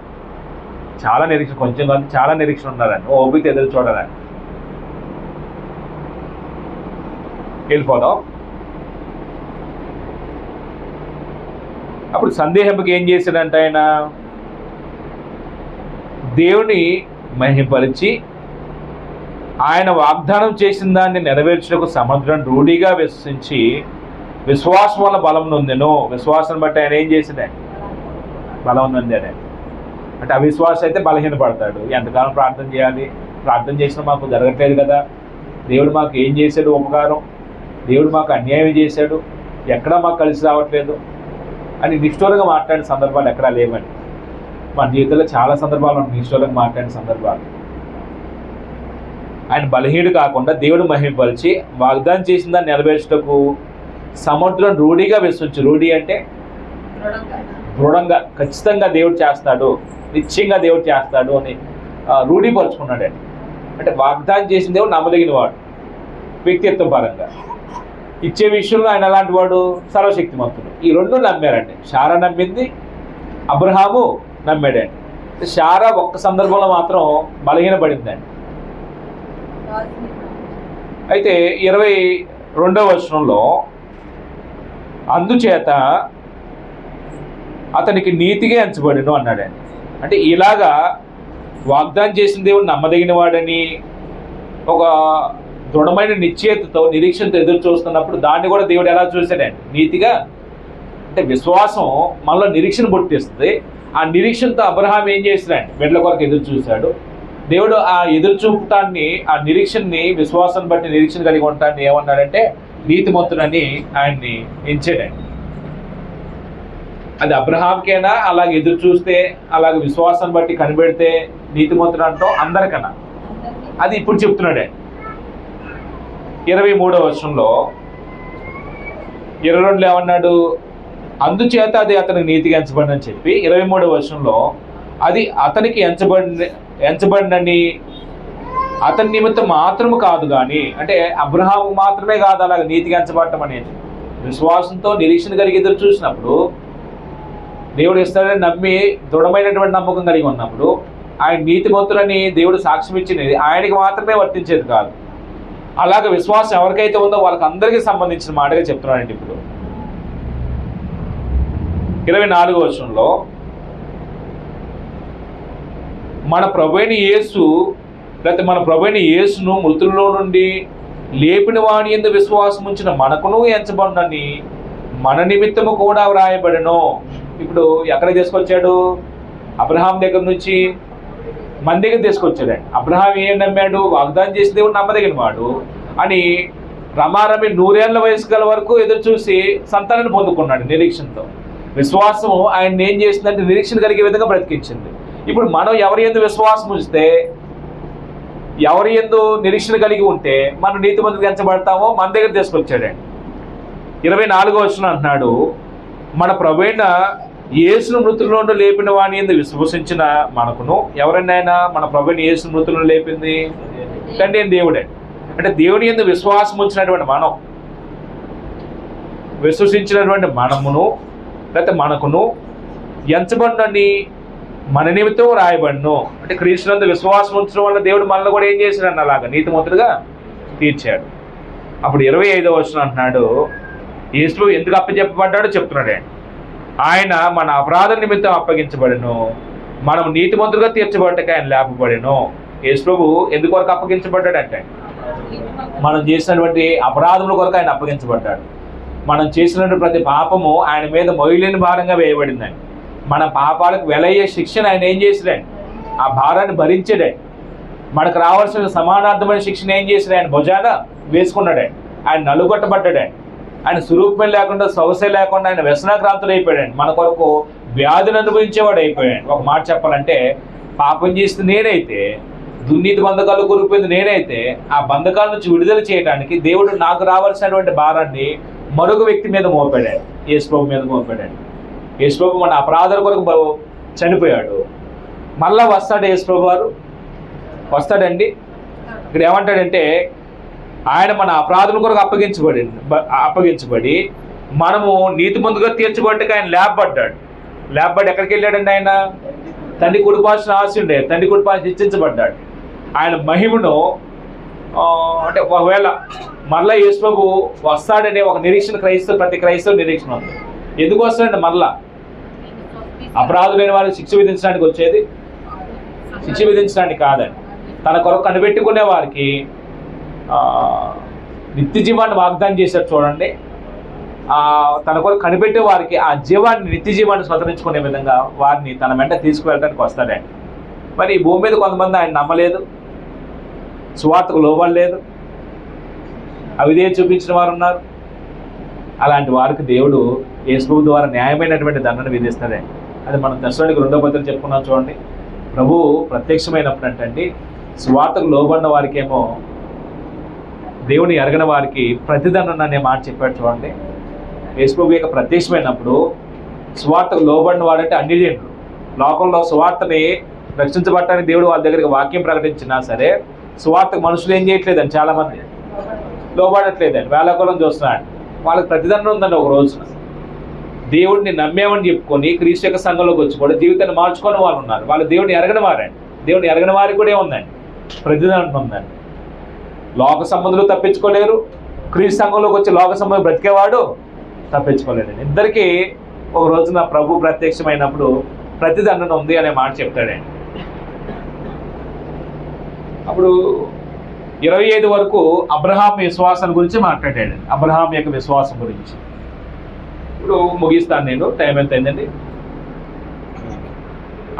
Speaker 1: చాలా నిరీక్షణ, కొంచెం కాదు చాలా నిరీక్షణ ఉండాలండి. ఓపిక ఎదురు చూడాలండి. వెళ్ళిపోదాం. అప్పుడు సందేహంకి ఏం చేశాడంటే, ఆయన దేవుని మహిమపరిచి ఆయన వాగ్దానం చేసిన దాన్ని నెరవేర్చుటకు సముద్రం రూఢిగా విశ్వసించి విశ్వాసం వల్ల బలం నొందెను. విశ్వాసం బట్టి ఆయన ఏం చేసినా బలం నొందాడు. అంటే అవిశ్వాసం అయితే బలహీనపడతాడు. ఎంతకాలం ప్రార్థన చేయాలి? ప్రార్థన చేసినా మాకు జరగట్లేదు కదా, దేవుడు మాకు ఏం చేశాడు ఉపకారం, దేవుడు మాకు అన్యాయం చేశాడు, ఎక్కడా మాకు కలిసి రావట్లేదు అని నిష్ఠూరంగా మాట్లాడిన సందర్భాలు ఎక్కడా లేవండి. మన జీవితంలో చాలా సందర్భాలు ఉన్నాయి నిష్ఠూరంగా మాట్లాడిన సందర్భాలు. ఆయన బలహీనుడు కాకుండా దేవుడు మహిమపరిచి వాగ్దానం చేసిన దాన్ని నెరవేర్చుటకు సముద్రం రూఢిగా విశ్వసించు. రూఢి అంటే దృఢంగా, ఖచ్చితంగా దేవుడు చేస్తాడు, నిశ్చయంగా దేవుడు చేస్తాడు అని రూఢిపరుచుకున్నాడు. అంటే వాగ్దానం చేసిన దేవుడు నమ్మదగిన వాడు, వ్యక్తిత్వ పరంగా ఇచ్చే విషయంలో ఆయన అలాంటి వాడు, సర్వశక్తిమంతుడు. ఈ రెండు నమ్మారండి. శారా నమ్మింది, అబ్రహాము నమ్మాడండి. శారా ఒక్క సందర్భంలో మాత్రం బలహీనపడిందండి. అయితే 22వ వచనంలో అందుచేత అతనికి నీతిగా ఎంచబడిను అన్నాడండి. అంటే ఇలాగా వాగ్దానం చేసిన దేవుడు నమ్మదగిన వాడని ఒక దృఢమైన నిశ్చయతతో నిరీక్షణతో ఎదురు చూస్తున్నప్పుడు దాన్ని కూడా దేవుడు ఎలా చూశాడండి? నీతిగా. అంటే విశ్వాసం మనలో నిరీక్షణ పుట్టిస్తుంది. ఆ నిరీక్షణతో అబ్రహాం ఏం చేశాడండి? బిడ్డల కొరకు ఎదురు చూశాడు. దేవుడు ఆ ఎదురు చూపటాన్ని, ఆ నిరీక్షణని, విశ్వాసాన్ని బట్టి నిరీక్షణ కలిగి ఉంటాన్ని ఏమన్నాడంటే నీతిమంతుడని ఆయన్ని ఎంచాడండి. అది అబ్రహాంకైనా అలాగే ఎదురు చూస్తే, అలాగే విశ్వాసాన్ని బట్టి కనిపెడితే నీతిమంతుడు అంటాం అందరికన్నా. అది ఇప్పుడు చెప్తున్నాడండి. 23వ వచనంలో 22లో ఏమన్నాడు? అందుచేత అది అతనికి నీతిగా ఎంచబడినని చెప్పి 23వ వచనంలో అది అతనికి ఎంచబడినని అతని నిమిత్తం మాత్రము కాదు కానీ, అంటే అబ్రహాము మాత్రమే కాదు అలాగే నీతిగా ఎంచబడటం అనేది. విశ్వాసంతో నిరీక్షణ కలిగి ఎదురు చూసినప్పుడు, దేవుడు ఇస్తాడని నమ్మి దృఢమైనటువంటి నమ్మకం కలిగి ఉన్నప్పుడు ఆయన నీతిమంతులని దేవుడు సాక్ష్యం ఇచ్చినది ఆయనకి మాత్రమే వర్తించేది కాదు. అలాగే విశ్వాసం ఎవరికైతే ఉందో వాళ్ళకి అందరికీ సంబంధించిన మాటగా చెప్తున్నానండి. ఇప్పుడు 24వ వచనంలో మన ప్రభువైన యేసు, లేకపోతే మన ప్రభువైన యేసును మృతుల్లో నుండి లేపిన వాని యందు విశ్వాసం ఉంచిన మనకును ఎంచబడినని మన నిమిత్తము కూడా వ్రాయబడెను. ఇప్పుడు ఎక్కడ తీసుకొచ్చాడు? అబ్రహాం దగ్గర నుంచి మన దగ్గర తీసుకొచ్చాడండి. అబ్రహాం ఏం నమ్మాడు? వాగ్దానం చేసి దేవుడు నమ్మదగిన వాడు అని రమారమి 100 ఏళ్ల వయసు గల వరకు ఎదురు చూసి సంతానాన్ని పొందుకున్నాడు నిరీక్షణతో. విశ్వాసం ఆయన ఏం చేసిందంటే నిరీక్షణ కలిగే విధంగా బ్రతికించింది. ఇప్పుడు మనం ఎవరి యందు విశ్వాసం ఉంచితే, ఎవరి యందు నిరీక్షణ కలిగి ఉంటే మనం నీతిమంతులుగా ఎంచబడతామో మన దగ్గర తీసుకొచ్చాడండి. 24వ వచనం అంటున్నాడు, మన ప్రభువైన యేసును మృతుల్లో నుండి లేపిన వాని యందు విశ్వసించిన మనకును. ఎవరైనా మన ప్రభువైన యేసును మృతుల్లో లేపింది తండ్రి అయిన దేవుడే. అంటే దేవుని యందు విశ్వాసం ఉంచినటువంటి మనం, విశ్వసించినటువంటి మనమును లేకపోతే మనకును ఎంచబడినని మన నిమిత్తం రాయబడిను. అంటే క్రీస్తునందు విశ్వాసం ఉంచడం వల్ల దేవుడు మనల్ని కూడా ఏం చేశాడు? అలాగా నీతిమంతుడుగా తీర్చాడు. అప్పుడు 25వ వచనం అంటున్నాడు, యేసు ఎందుకు అప్పచెప్పబడ్డాడో చెప్తున్నాడు. ఆయన మన అపరాధ నిమిత్తం అప్పగించబడెను, మనం నీతిమంతులుగా తీర్చబడ్డకి ఆయన లేపబడెను. యేసు ప్రభు ఎందుకు వరకు అప్పగించబడ్డాడంటే మనం చేసినటువంటి అపరాధముల కొరకు ఆయన అప్పగించబడ్డాడు. మనం చేసినటువంటి ప్రతి పాపము ఆయన మీద మొయ్యలేని భారంగా వేయబడిందండి. మన పాపాలకు వెలయ్యే శిక్షను ఆయన ఏం చేసిరండి? ఆ భారాన్ని భరించాడండి. మనకు రావాల్సిన సమానార్థమైన శిక్షను ఏం చేసిరా? ఆయన భుజాన వేసుకున్నాడండి. ఆయన నలుగొట్టబడ్డాడండి. ఆయన స్వరూపం లేకుండా, సొగసే లేకుండా ఆయన వ్యసనాక్రాంతులు అయిపోయాడండి. మన కొరకు వ్యాధిని అనుభవించేవాడు అయిపోయాడు. ఒక మాట చెప్పాలంటే, పాపం చేస్తే నేనైతే, దుర్నీతి బంధకాలు కూరుకుపోయింది నేనైతే, ఆ బంధకాల నుంచి విడుదల చేయడానికి దేవుడు నాకు రావాల్సినటువంటి భారాన్ని మరొక వ్యక్తి మీద మోపాడాడు, యేసు ప్రభు మీద మోపాడాడు. యేసు ప్రభు మన అపరాధాల కొరకు చనిపోయాడు. మళ్ళా వస్తాడు యేసు ప్రభు వారు, వస్తాడండి. ఇక్కడ ఏమంటాడంటే, ఆయన మన అపరాధుల కొరకు అప్పగించబడి మనము నీతిమంతులుగా తీర్చబడ్డకి ఆయన లేపబడి ఎక్కడికి వెళ్ళాడండి? ఆయన తండ్రి కుడిపార్శ్వన ఆశ తండ్రి కుడిపార్శ్వన హెచ్చించబడ్డాడు. ఆయన మహిమను అంటే ఒకవేళ మరలా యేసు ప్రభు వస్తాడనే ఒక నిరీక్షణ ప్రతి క్రైస్తవ నిరీక్షణ ఉంది. ఎందుకు వస్తాడంటే మరలా అపరాధులైన వారికి శిక్ష విధించడానికి వచ్చేది, శిక్ష విధించడానికి కాదండి. తన కొరకు కనిపెట్టుకునే వారికి నిత్య జీవాన్ని వాగ్దానం చేశారు చూడండి. తన కొరకు కనిపెట్టే వారికి ఆ జీవాన్ని, నిత్య జీవాన్ని స్వతరించుకునే విధంగా వారిని తన వెంట తీసుకువెళ్ళడానికి వస్తాడండి. మరి ఈ భూమి మీద కొంతమంది ఆయన నమ్మలేదు, సువార్తకు లోబడలేదు, అవిధేయత చూపించిన వారు ఉన్నారు. అలాంటి వారికి దేవుడు యేసు ద్వారా న్యాయమైనటువంటి దండను విధిస్తాడే. అది మనం దశలోనికి 2వ పత్రిక చెప్పుకున్నాం చూడండి. ప్రభు ప్రత్యక్షమైనప్పుడు అంటే సువార్తకు లోబడిన వారికేమో దేవుని ఎరగని వారికి ప్రతిదండన అనే మాట చెప్పాడు చూడండి. యేసు ప్రభు యొక్క ప్రత్యక్షమైనప్పుడు సువార్తకు లోబడిన వాడంటే అన్ని జనులు లోకంలో సువార్తని రక్షించబడటానికి దేవుడు వాళ్ళ దగ్గరికి వాక్యం ప్రకటించినా సరే సువార్తకు మనుషులు ఏం చేయట్లేదండి, చాలామంది లోబడట్లేదండి, వేళాకోళం చూస్తున్నాడు. వాళ్ళకి ప్రతిదండన ఉందండి. ఒక రోజున దేవుడిని నమ్మేమని చెప్పుకొని క్రీస్తు యొక్క సంఘంలోకి వచ్చి కూడా జీవితాన్ని మార్చుకొని వాళ్ళు ఉన్నారు. వాళ్ళు దేవుడిని ఎరగని వారండి. దేవుడిని ఎరగని వారికి కూడా ఏముందండి, ప్రతిదండన ఉందండి. లోక సంబంధులు తప్పించుకోలేరు, క్రీస్తు సంఘంలోకి వచ్చి లోక సంబంధం బ్రతికేవాడు తప్పించుకోలేడండి. ఇద్దరికీ ఒక రోజున ప్రభు ప్రత్యక్షమైనప్పుడు ప్రతిదండన ఉంది అనే మాట చెప్తాడండి. అప్పుడు 25 వరకు అబ్రహాం విశ్వాసం గురించి మాట్లాడాడు. అబ్రహాం యొక్క విశ్వాసం గురించి ఇప్పుడు ముగిస్తాను నేను. టైం ఎంత అయిందండి?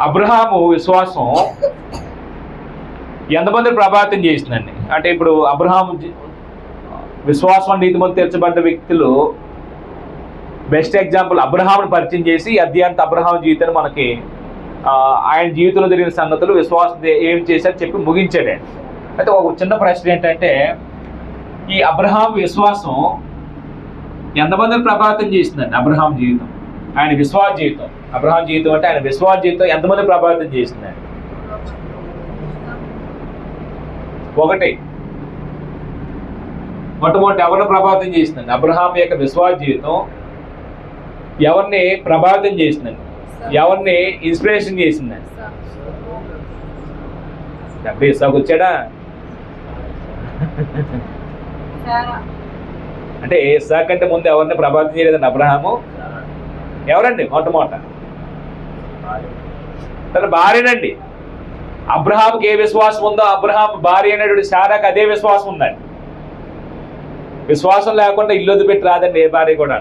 Speaker 1: అబ్రహాము విశ్వాసం ఎంతమందిని ప్రభావితం చేసిందండి అంటే, ఇప్పుడు అబ్రహాం విశ్వాసం నీతిమంతులు తీర్చబడ్డ వ్యక్తులు బెస్ట్ ఎగ్జాంపుల్ అబ్రహాంను పరిచయం చేసి అధ్యాయంత అబ్రహాం జీవితాన్ని మనకి ఆయన జీవితంలో జరిగిన సంగతులు విశ్వాసం ఏం చేశారు చెప్పి ముగించాడు. అయితే ఒక చిన్న ప్రశ్న ఏంటంటే, ఈ అబ్రహాం విశ్వాసం ఎంతమందిని ప్రభావితం చేసిందండి? అబ్రహాం జీవితం, ఆయన విశ్వాస జీవితం, అబ్రహాం జీవితం అంటే ఆయన విశ్వాస జీవితం ఎంతమంది ప్రభావితం చేసిందండి? మొట్టమొదటి ఎవరిని ప్రభావితం చేసిందండి? అబ్రహాం యొక్క విశ్వాస జీవితం ఎవరిని ప్రభావితం చేసిందండి? ఎవరిని ఇన్స్పిరేషన్ చేసిందండి? ఎప్పుడు ఇసాకు వచ్చాడా? అంటే ఇస్సాక్ కంటే ముందు ఎవరిని ప్రభావితం చేయలేదండి అబ్రహాము? ఎవరండి? మొట్టమొదట తన భార్యనండి. అబ్రహాంకి ఏ విశ్వాసం ఉందో అబ్రహాం భార్య అనేటువంటి శారాకి అదే విశ్వాసం ఉందండి. విశ్వాసం లేకుండా ఇల్లు వదిలిపెట్టి రాదండి ఏ భార్య కూడా.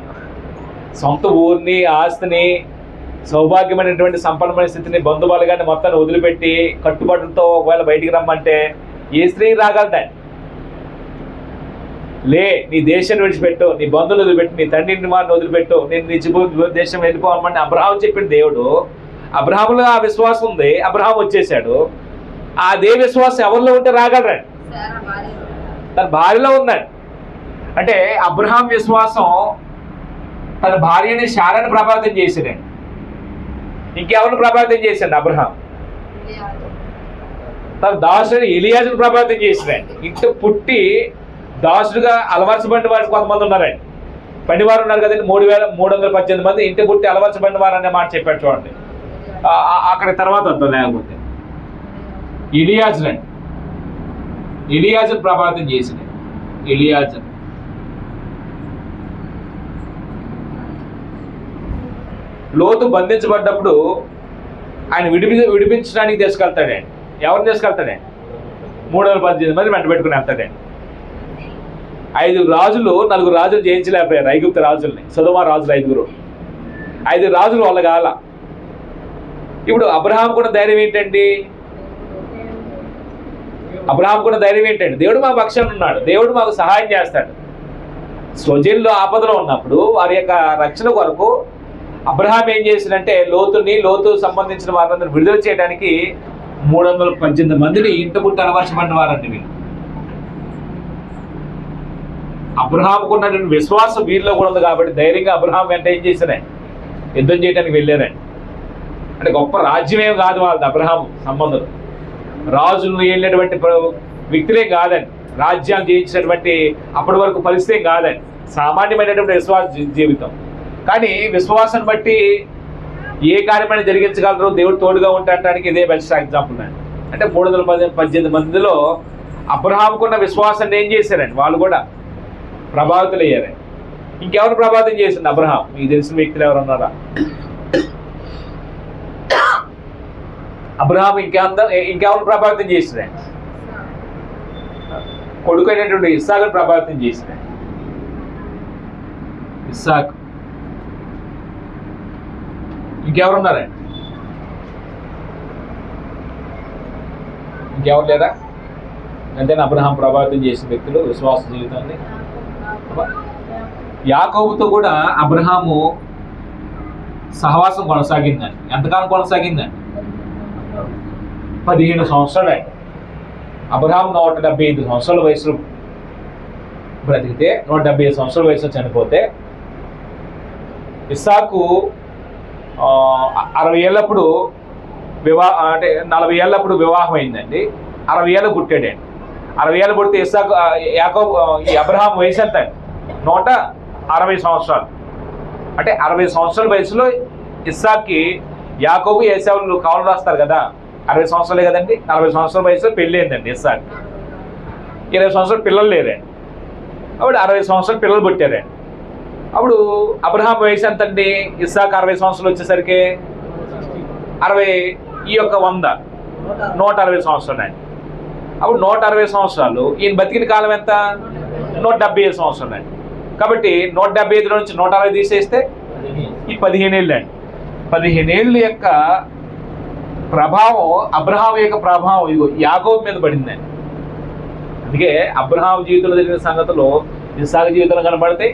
Speaker 1: సొంత ఊరిని, ఆస్తిని, సౌభాగ్యమైనటువంటి సంపన్నమైన స్థితిని, బంధుబలగాన్ని మొత్తాన్ని వదిలిపెట్టి కట్టుబాటులతో ఒకవేళ బయటికి రమ్మంటే ఏ స్త్రీ రాగలదండి? లే, నీ దేశాన్ని విడిచిపెట్టు, నీ బంధువులు వదిలిపెట్టు, నీ తండ్రిని వారిని వదిలిపెట్టు, నేను నీ దేశం వెళ్ళిపోవాలంటే అబ్రహాం చెప్పిన దేవుడు, అబ్రహాములో ఆ విశ్వాసం ఉంది, అబ్రహాం వచ్చేసాడు. అదే విశ్వాసం ఎవరిలో ఉంటే రాగలరండి? తన భార్యలో ఉందండి. అంటే అబ్రహాం విశ్వాసం తన భార్యని శారాని ప్రభావితం చేశాడండి. ఇంకెవరిని ప్రభావితం చేశాడు అబ్రహాం? తన దాసుని ఎలియాజును ప్రభావితం చేశాడండి. ఇంటి పుట్టి దాసుడుగా అలవర్చబడిన వారు కొంతమంది ఉన్నారండి. పనివారు ఉన్నారు కదండి, 3318 మంది ఇంటి పుట్టి అలవర్చబడిన వారు అనే మాట చెప్పాడు చూడండి. అక్కడ తర్వాత వద్దాం. లేకపోతే ఎలియాజునండి, ఎలియాజును ప్రభావితం చేసింది. ఎలియాజు లోతు బంధించబడ్డప్పుడు ఆయన విడిపించడానికి తీసుకెళ్తాడండి. ఎవరిని తీసుకెళ్తాడండి? 318 మంది వెంట పెట్టుకుని వెళ్తాడండి. 5 రాజులు 4 రాజులు జయించలేకపోయారు, ఐగుప్తు రాజుల్ని, సొదొమ రాజులు 5 రాజులు వాళ్ళ కాల. ఇప్పుడు అబ్రహాం కూడా ధైర్యం ఏంటండి? అబ్రహాం కూడా ధైర్యం ఏంటండి? దేవుడు మా పక్షాన ఉన్నాడు, దేవుడు మాకు సహాయం చేస్తాడు. స్వజనులు ఆపదలో ఉన్నప్పుడు వారి యొక్క రక్షణ కొరకు అబ్రహాం ఏం చేసిందంటే లోతు సంబంధించిన వారందరూ విడుదల చేయడానికి 318 మందిని ఇంటి పుట్టి అలవర్చబడిన వారండి వీళ్ళు. అబ్రహాంకు ఉన్నటువంటి విశ్వాసం వీరిలో కూడా ఉంది కాబట్టి ధైర్యంగా అబ్రహాం వెంట ఏం చేశారండి? యుద్ధం చేయడానికి వెళ్ళారండి. అంటే గొప్ప రాజ్యమేం కాదు వాళ్ళది అబ్రహాం సంబంధం, రాజులను వెళ్ళినటువంటి వ్యక్తులే కాదండి, రాజ్యాన్ని జయించినటువంటి అప్పటి వరకు పరిస్థితి కాదండి, సామాన్యమైనటువంటి విశ్వాస జీవితం. కానీ విశ్వాసాన్ని బట్టి ఏ కార్యమైనా జరిగించగలరు, దేవుడు తోడుగా ఉండటానికి ఇదే బెస్ట్ ఎగ్జాంపుల్ అండి. అంటే 318 మందిలో అబ్రహాంకున్న విశ్వాసాన్ని ఏం చేశారండి? వాళ్ళు కూడా ప్రభావితులు అయ్యారండి. ఇంకెవరు ప్రభావితం చేసింది అబ్రహాం? మీకు తెలిసిన వ్యక్తులు ఎవరు ఉన్నారా? అబ్రహాం ఇంకెవరు ప్రభావితం చేసిందండి? కొడుకైనటువంటి ఇస్సాకును ప్రభావితం చేసింది. ఇస్సాకు. ఇంకెవరున్నారండి? ఇంకెవరు లేరా? అంతేనా అబ్రహాం ప్రభావితం చేసిన వ్యక్తులు విశ్వాస జీవితాన్ని? యాకోబుతో కూడా అబ్రహాము సహవాసం కొనసాగిందండి. ఎంతకాలం కొనసాగిందండి? 15 సంవత్సరాలు అండి. అబ్రహాం 175 సంవత్సరాల వయసులో బ్రతికితే 175 సంవత్సరాల వయసులో చనిపోతే ఇస్సాకు 60 ఏళ్ళప్పుడు అంటే 40 ఏళ్ళప్పుడు వివాహం అయిందండి. 60 ఏళ్ళు పుట్టాడండి. 60 ఏళ్ళు పుడితే ఇస్సాకు ఈ అబ్రహాం వయసు ఎంత అండి? 160 సంవత్సరాలు. అంటే 60 సంవత్సరాల వయసులో ఇస్సాక్కి యాకోబు ఏశావులు కావులు రాస్తారు కదా, 60 సంవత్సరాలే కదండి. 40 సంవత్సరాల వయసులో పెళ్ళి అయిందండి ఇస్సాక్. 20 సంవత్సరాలు పిల్లలు లేరండి. అప్పుడు 60 సంవత్సరాలు పిల్లలు పుట్టారండి. అప్పుడు అబ్రహాం వయసు ఎంత అండి? ఇస్సాక్ 60 సంవత్సరాలు వచ్చేసరికి 60 ఈ యొక్క 100 160 సంవత్సరాలు అండి. అప్పుడు 160 సంవత్సరాలు. ఈయన బతికిన కాలం ఎంత? 175 సంవత్సరాలు అండి. కాబట్టి 175 నుంచి 160 తీసేస్తే ఈ 15 ఏళ్ళు అండి. 15 ఏళ్ళ యొక్క ప్రభావం, అబ్రహాం యొక్క ప్రభావం ఇదిగో యాకోబు మీద పడిందండి. అందుకే అబ్రహాం జీవితంలో జరిగిన సంగతులు ఇస్సాకు జీవితంలో కనబడతాయి,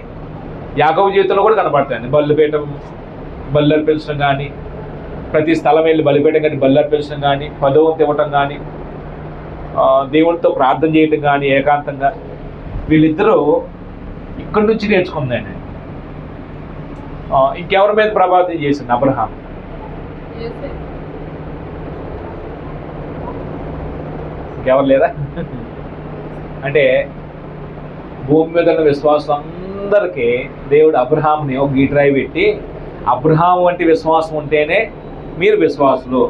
Speaker 1: యాకోబు జీవితంలో కూడా కనబడతాయండి. బలి అర్పించడం కానీ, ప్రతి స్థలం వెళ్ళి బలిపీఠం కానీ బలి అర్పించడం కానీ, పదవంతి ఇవ్వటం కానీ, దేవునితో ప్రార్థన చేయటం కానీ ఏకాంతంగా, వీళ్ళిద్దరూ ఇక్కడి నుంచి నేర్చుకుందండి. ఇంకెవరి మీద ప్రభావితం చేసింది అబ్రహాం? ఇంకెవరు లేదా? అంటే భూమి మీద ఉన్న విశ్వాసం అందరికీ దేవుడు అబ్రహాంని ఒక గీటరాయి పెట్టి, అబ్రహాం వంటి విశ్వాసం ఉంటేనే మీరు విశ్వాసులు,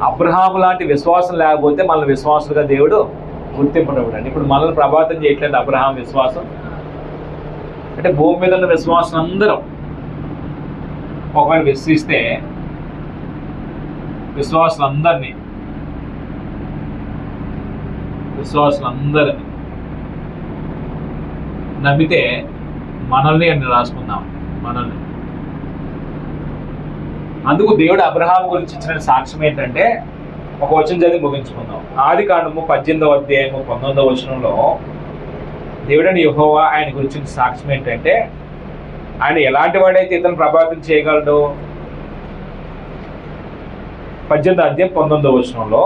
Speaker 1: అబ్రహాం లాంటి విశ్వాసం లేకపోతే మనల్ని విశ్వాసులుగా దేవుడు గుర్తింపడవుడండి. ఇప్పుడు మనల్ని ప్రభావితం చేయట్లేదు అబ్రహాం విశ్వాసం. అంటే భూమి మీద ఉన్న విశ్వాసం అందరం ఒకవేళ విశ్వసిస్తే విశ్వాసులందరినీ నమ్మితే మనల్ని అని రాసుకుందాం, మనల్ని. అందుకు దేవుడు అబ్రహాం గురించి ఇచ్చిన సాక్ష్యం ఏంటంటే, ఒక వచనం చదివి ముగించుకుందాం. ఆదికాండము 18వ అధ్యాయము 19వ వచనంలో దేవుడని యెహోవా ఆయన గురించి సాక్ష్యం ఏంటంటే, ఆయన ఎలాంటి వాడైతే ఇతను ప్రభావితం చేయగలడు. 18వ అధ్యాయం 19వ వచనంలో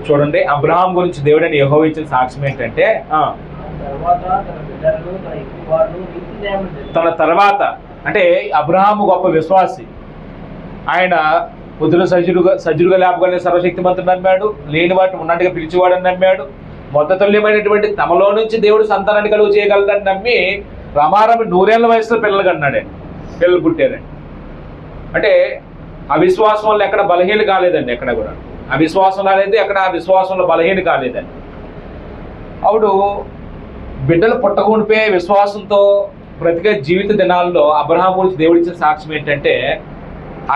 Speaker 1: చూడండి, అబ్రహాం గురించి దేవుడని యెహోవా ఇచ్చిన సాక్ష్యం ఏంటంటే, తన తర్వాత అంటే అబ్రహాము గొప్ప విశ్వాసి. ఆయన బుద్ధులు సజ్జుడుగా లేపగలిగిన సర్వశక్తిమంతుడు నమ్మాడు, లేని వాటిని ఉన్నట్టుగా పిలిచేవాడని నమ్మాడు, మొత్తతుల్యమైనటువంటి తమలో నుంచి దేవుడు సంతానాన్ని కలుగు చేయగలడని నమ్మి రమారమి 100 ఏళ్ల వయసులో పిల్లలు కన్నాడే, పిల్లలు పుట్టారండి. అంటే అవిశ్వాసం వల్ల ఎక్కడ బలహీన కాలేదండి, ఎక్కడ కూడా అవిశ్వాసం రాలేదు, ఎక్కడ ఆ విశ్వాసంలో బలహీన కాలేదండి. అప్పుడు బిడ్డలు పుట్టకుండిపోయే విశ్వాసంతో బ్రతికే జీవిత దినాల్లో అబ్రహాం గురించి దేవుడిచ్చిన సాక్ష్యం ఏంటంటే,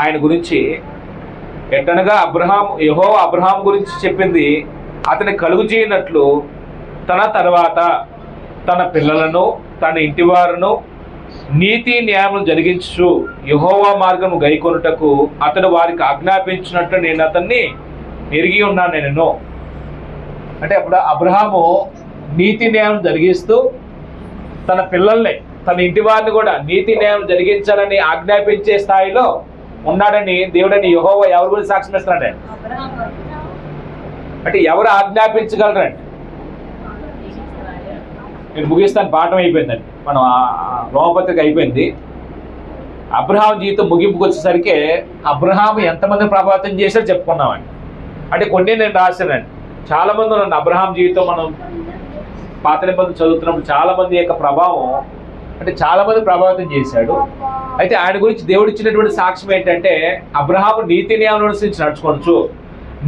Speaker 1: ఆయన గురించి ఎట్టనగా యెహోవా అబ్రహాం గురించి చెప్పింది, అతని కలుగు చేయనట్లు తన తర్వాత తన పిల్లలను తన ఇంటి వారును నీతి న్యాయములు జరిగించు యెహోవా మార్గము గైకొనుటకు అతడు వారికి ఆజ్ఞాపించినట్టు నేను అతన్ని ఎరిగి ఉన్నాను నేను. అంటే అప్పుడు అబ్రహాము నీతి న్యాయం జరిగిస్తూ తన పిల్లల్ని తన ఇంటి వారిని కూడా నీతి న్యాయం జరిగించాలని ఆజ్ఞాపించే స్థాయిలో ఉన్నాడని దేవుడని యెహోవా ఎవరి గురించి సాక్ష్యం ఇస్తున్నాడే? అంటే ఎవరు ఆజ్ఞాపించగలరండి? నేను ముగిస్తాను, పాఠం అయిపోయిందండి, మనం రోమపత్రిక అయిపోయింది. అబ్రహాం జీవితం ముగింపుకి వచ్చేసరికి అబ్రహాం ఎంతమంది ప్రభావితం చేశారో చెప్పుకున్నామండి. అంటే కొన్ని నేను రాశానండి. చాలామంది ఉన్నాను అబ్రహాం జీవితం మనం పాత నిబంధన చదువుతున్నప్పుడు చాలామంది యొక్క ప్రభావం అంటే చాలామంది ప్రభావితం చేశాడు. అయితే ఆయన గురించి దేవుడు ఇచ్చినటువంటి సాక్ష్యం ఏంటంటే, అబ్రహాము నీతి న్యాయం అనుసరించి నడుచుకోవచ్చు.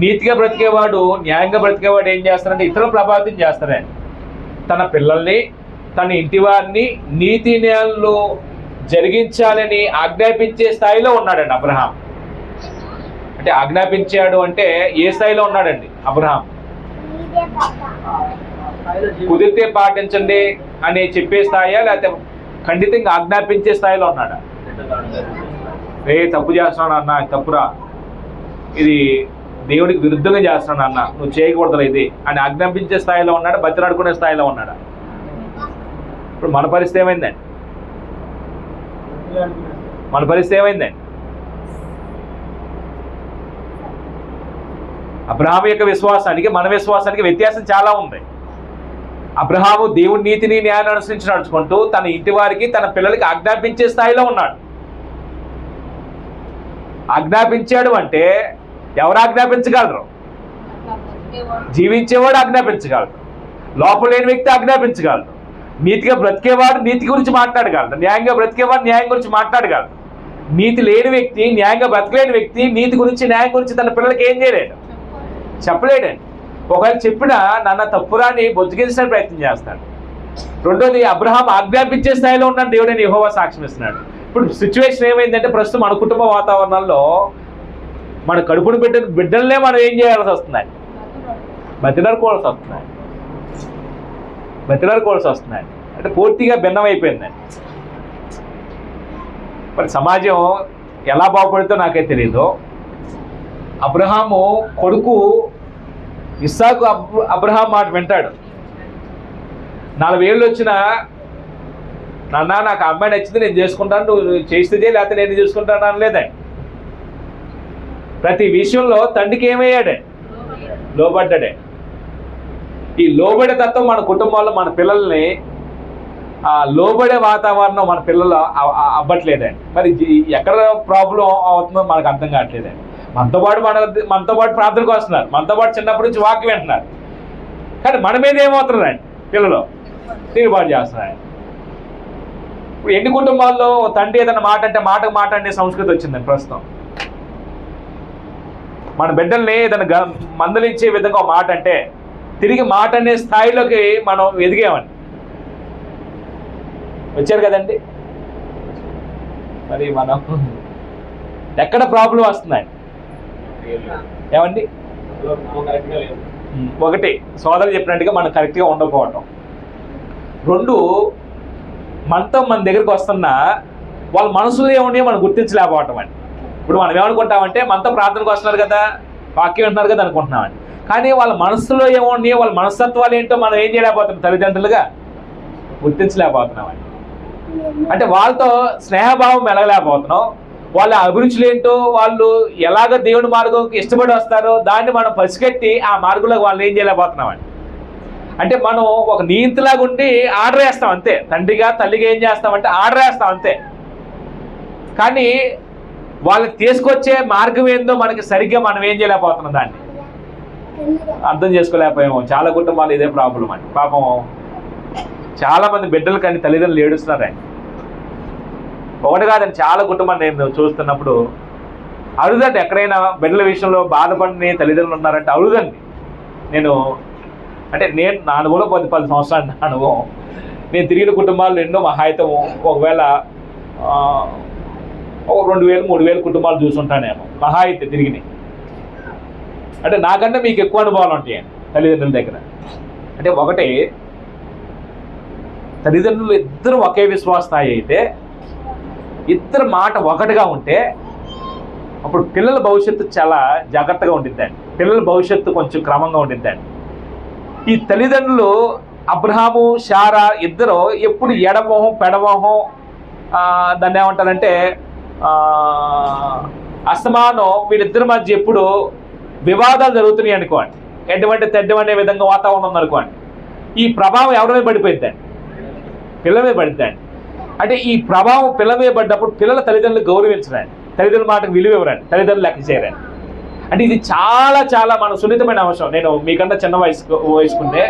Speaker 1: నీతిగా బ్రతికేవాడు, న్యాయంగా బ్రతికేవాడు ఏం చేస్తారంటే ఇతరులు ప్రభావితం చేస్తారండి. తన పిల్లల్ని తన ఇంటి వారిని నీతి న్యాయంలో జరిగించాలని ఆజ్ఞాపించే స్థాయిలో ఉన్నాడండి అబ్రహాం. అంటే ఆజ్ఞాపించాడు అంటే ఏ స్థాయిలో ఉన్నాడండి? అబ్రహాం? కుదిరితే పాటించండి అని చెప్పే స్థాయా, లేకపోతే ఖండితంగా ఆజ్ఞాపించే స్థాయిలో ఉన్నాడా? తప్పు చేస్తున్నాడు అన్న, తప్పురా, ఇది దేవుడికి విరుద్ధంగా చేస్తున్నాడు అన్న, నువ్వు చేయకూడదు ఇది అని ఆజ్ఞాపించే స్థాయిలో ఉన్నాడా? బతిలాడుకునే స్థాయిలో ఉన్నాడా? ఇప్పుడు మన పరిస్థితి ఏమైందండి? మన పరిస్థితి ఏమైందండి? అబ్రహాము యొక్క విశ్వాసానికి మన విశ్వాసానికి వ్యత్యాసం చాలా ఉంది. అబ్రహాము దేవుడి నీతిని న్యాయాన్ని అనుసరించి నడుచుకుంటూ తన ఇంటి వారికి తన పిల్లలకి ఆజ్ఞాపించే స్థాయిలో ఉన్నాడు. ఆజ్ఞాపించాడు అంటే ఎవరు ఆజ్ఞాపించగలరు? జీవించేవాడు ఆజ్ఞాపించగలరు, లోపల లేని వ్యక్తి ఆజ్ఞాపించగలరు. నీతిగా బ్రతికేవాడు నీతి గురించి మాట్లాడగలడు, న్యాయంగా బ్రతికేవాడు న్యాయం గురించి మాట్లాడగలడు. నీతి లేని వ్యక్తి, న్యాయంగా బ్రతకలేని వ్యక్తి నీతి గురించి న్యాయం గురించి తన పిల్లలకి ఏం చేయలేడు, చెప్పలేడండి. ఒకవేళ చెప్పినా నాన్న తప్పురాని బొజ్జగించడానికి ప్రయత్నం చేస్తాడు. రెండోది, అబ్రహాం ఆజ్ఞాపించే స్థాయిలో ఉన్నాడు, దేవుడని యెహోవా సాక్ష్యం ఇస్తున్నాడు. ఇప్పుడు సిచ్యువేషన్ ఏమైందంటే ప్రస్తుతం మన కుటుంబ వాతావరణంలో మన కడుపును బిడ్డలనే మనం ఏం చేయాల్సి వస్తున్నాయి? బతిలాడుకోవాల్సి వస్తున్నాయి. అంటే పూర్తిగా భిన్నమైపోయిందండి. మరి సమాజం ఎలా బాగుపడుతుందో నాకైతే తెలియదు. అబ్రహాము కొడుకు ఇస్సాకు అబ్రహాం మాట వింటాడు. 4 ఏళ్ళు వచ్చినా, నాన్న నాకు ఆ అమ్మాయి నచ్చింది, నేను చేసుకుంటాను, నువ్వు చేస్తే లేకపోతే నేను చేసుకుంటాను అనలేదండి. ప్రతి విషయంలో తండ్రికి ఏమయ్యాడే? లోబడ్డాడే. ఈ లోబడే తత్వం మన కుటుంబాల్లో మన పిల్లల్ని లోబడే వాతావరణం మన పిల్లలు అవ్వట్లేదండి. మరి ఎక్కడ ప్రాబ్లం అవుతుందో మనకు అర్థం కావట్లేదండి. మనతో పాటు ప్రార్థనకు వస్తున్నారు, మనతో పాటు చిన్నప్పటి నుంచి వాక్యం వింటున్నారు, కానీ మన మీద ఏమవుతున్నారండి? పిల్లలు తిరుగుబాటు చేస్తున్నారండి. ఇప్పుడు ఎన్ని కుటుంబాల్లో తండ్రి ఏదైనా మాట అంటే మాట అనే సంస్కృతి వచ్చిందండి ప్రస్తుతం. మన బిడ్డల్ని ఏదైనా మందలించే విధంగా ఒక మాట అంటే తిరిగి మాట అనే స్థాయిలోకి మనం ఎదిగామండి. వచ్చారు కదండి. మరి మనం ఎక్కడ ప్రాబ్లం వస్తున్నాయి ఏమండి? ఒకటి, సోదరులు చెప్పినట్టుగా మనం కరెక్ట్గా ఉండకపోవటం. 2, మనతో మన దగ్గరికి వస్తున్నా వాళ్ళ మనసులో ఏమున్నాయో మనం గుర్తించలేకపోవటం అండి. ఇప్పుడు మనం ఏమనుకుంటామంటే మనతో ప్రార్థనకు వస్తున్నారు కదా, వాక్యం వింటున్నారు కదా అనుకుంటున్నామండి. కానీ వాళ్ళ మనసులో ఏమున్నాయో, వాళ్ళ మనస్తత్వాలు ఏంటో మనం ఏం చేయలేకపోతున్నాం, తల్లిదండ్రులుగా గుర్తించలేకపోతున్నామండి. అంటే వాళ్ళతో స్నేహభావం మెలగలేకపోతున్నాం. వాళ్ళ అభిరుచులు ఏంటో, వాళ్ళు ఎలాగ దేవుని మార్గంకి ఇష్టపడి వస్తారో దాన్ని మనం పసిగట్టి ఆ మార్గంలో వాళ్ళని ఏం చేయలేకపోతున్నామండి. అంటే మనం ఒక నియంతలాగా ఉండి ఆర్డర్ వేస్తాం అంతే. తండ్రిగా తల్లిగా ఏం చేస్తామంటే ఆర్డర్ వేస్తాం అంతే. కానీ వాళ్ళకి తీసుకొచ్చే మార్గం ఏందో మనకి సరిగ్గా మనం ఏం చేయలేకపోతున్నాం, దాన్ని అర్థం చేసుకోలేకపోయాము. చాలా కుటుంబాలు ఇదే ప్రాబ్లం అండి. పాపం చాలామంది బిడ్డలు కానీ తల్లిదండ్రులు ఏడుస్తున్నారండి. ఒకటి కాదండి, చాలా కుటుంబాలు నేను చూస్తున్నప్పుడు అరుదండి. ఎక్కడైనా బిడ్డల విషయంలో బాధపడిన తల్లిదండ్రులు ఉన్నారంటే అరుదండి. నేను నా అనుభవంలో 10 సంవత్సరాలు నా అనుభవం. నేను తిరిగిన కుటుంబాలు ఎన్నో మహాయితం ఒకవేళ 2,000-3,000 కుటుంబాలు చూసుంటానేమో మహాయితే తిరిగినాయి. అంటే నాకంటే మీకు ఎక్కువ అనుభవాలు ఉంటాయండి తల్లిదండ్రుల దగ్గర. అంటే ఒకటి, తల్లిదండ్రులు ఇద్దరు ఒకే విశ్వాస స్థాయి అయితే, ఇద్దరు మాట ఒకటిగా ఉంటే అప్పుడు పిల్లల భవిష్యత్తు చాలా జాగ్రత్తగా ఉండిద్దండి. పిల్లల భవిష్యత్తు కొంచెం క్రమంగా ఉండిద్దండి. ఈ తల్లిదండ్రులు అబ్రహాము శారా ఇద్దరు ఎప్పుడు ఎడమోహం పెడమోహం, దాన్ని ఏమంటారంటే అస్తమానం వీళ్ళిద్దరి మధ్య ఎప్పుడు వివాదాలు జరుగుతున్నాయి అనుకోండి. ఎటువంటి తెడ్డమనే విధంగా వాతావరణం ఉందనుకోండి. ఈ ప్రభావం ఎవరి మీద పడిపోయిందండి? పిల్లల మీద పడిద్దండి. అంటే ఈ ప్రభావం పిల్లల మీద పడ్డప్పుడు పిల్లల తల్లిదండ్రులు గౌరవించరండి, తల్లిదండ్రుల మాటకు విలువ ఇవ్వరండి, తల్లిదండ్రులు లెక్క చేయరండి. అంటే ఇది చాలా చాలా మన సున్నితమైన అంశం. నేను మీకన్నా చిన్న వయసుకుంటే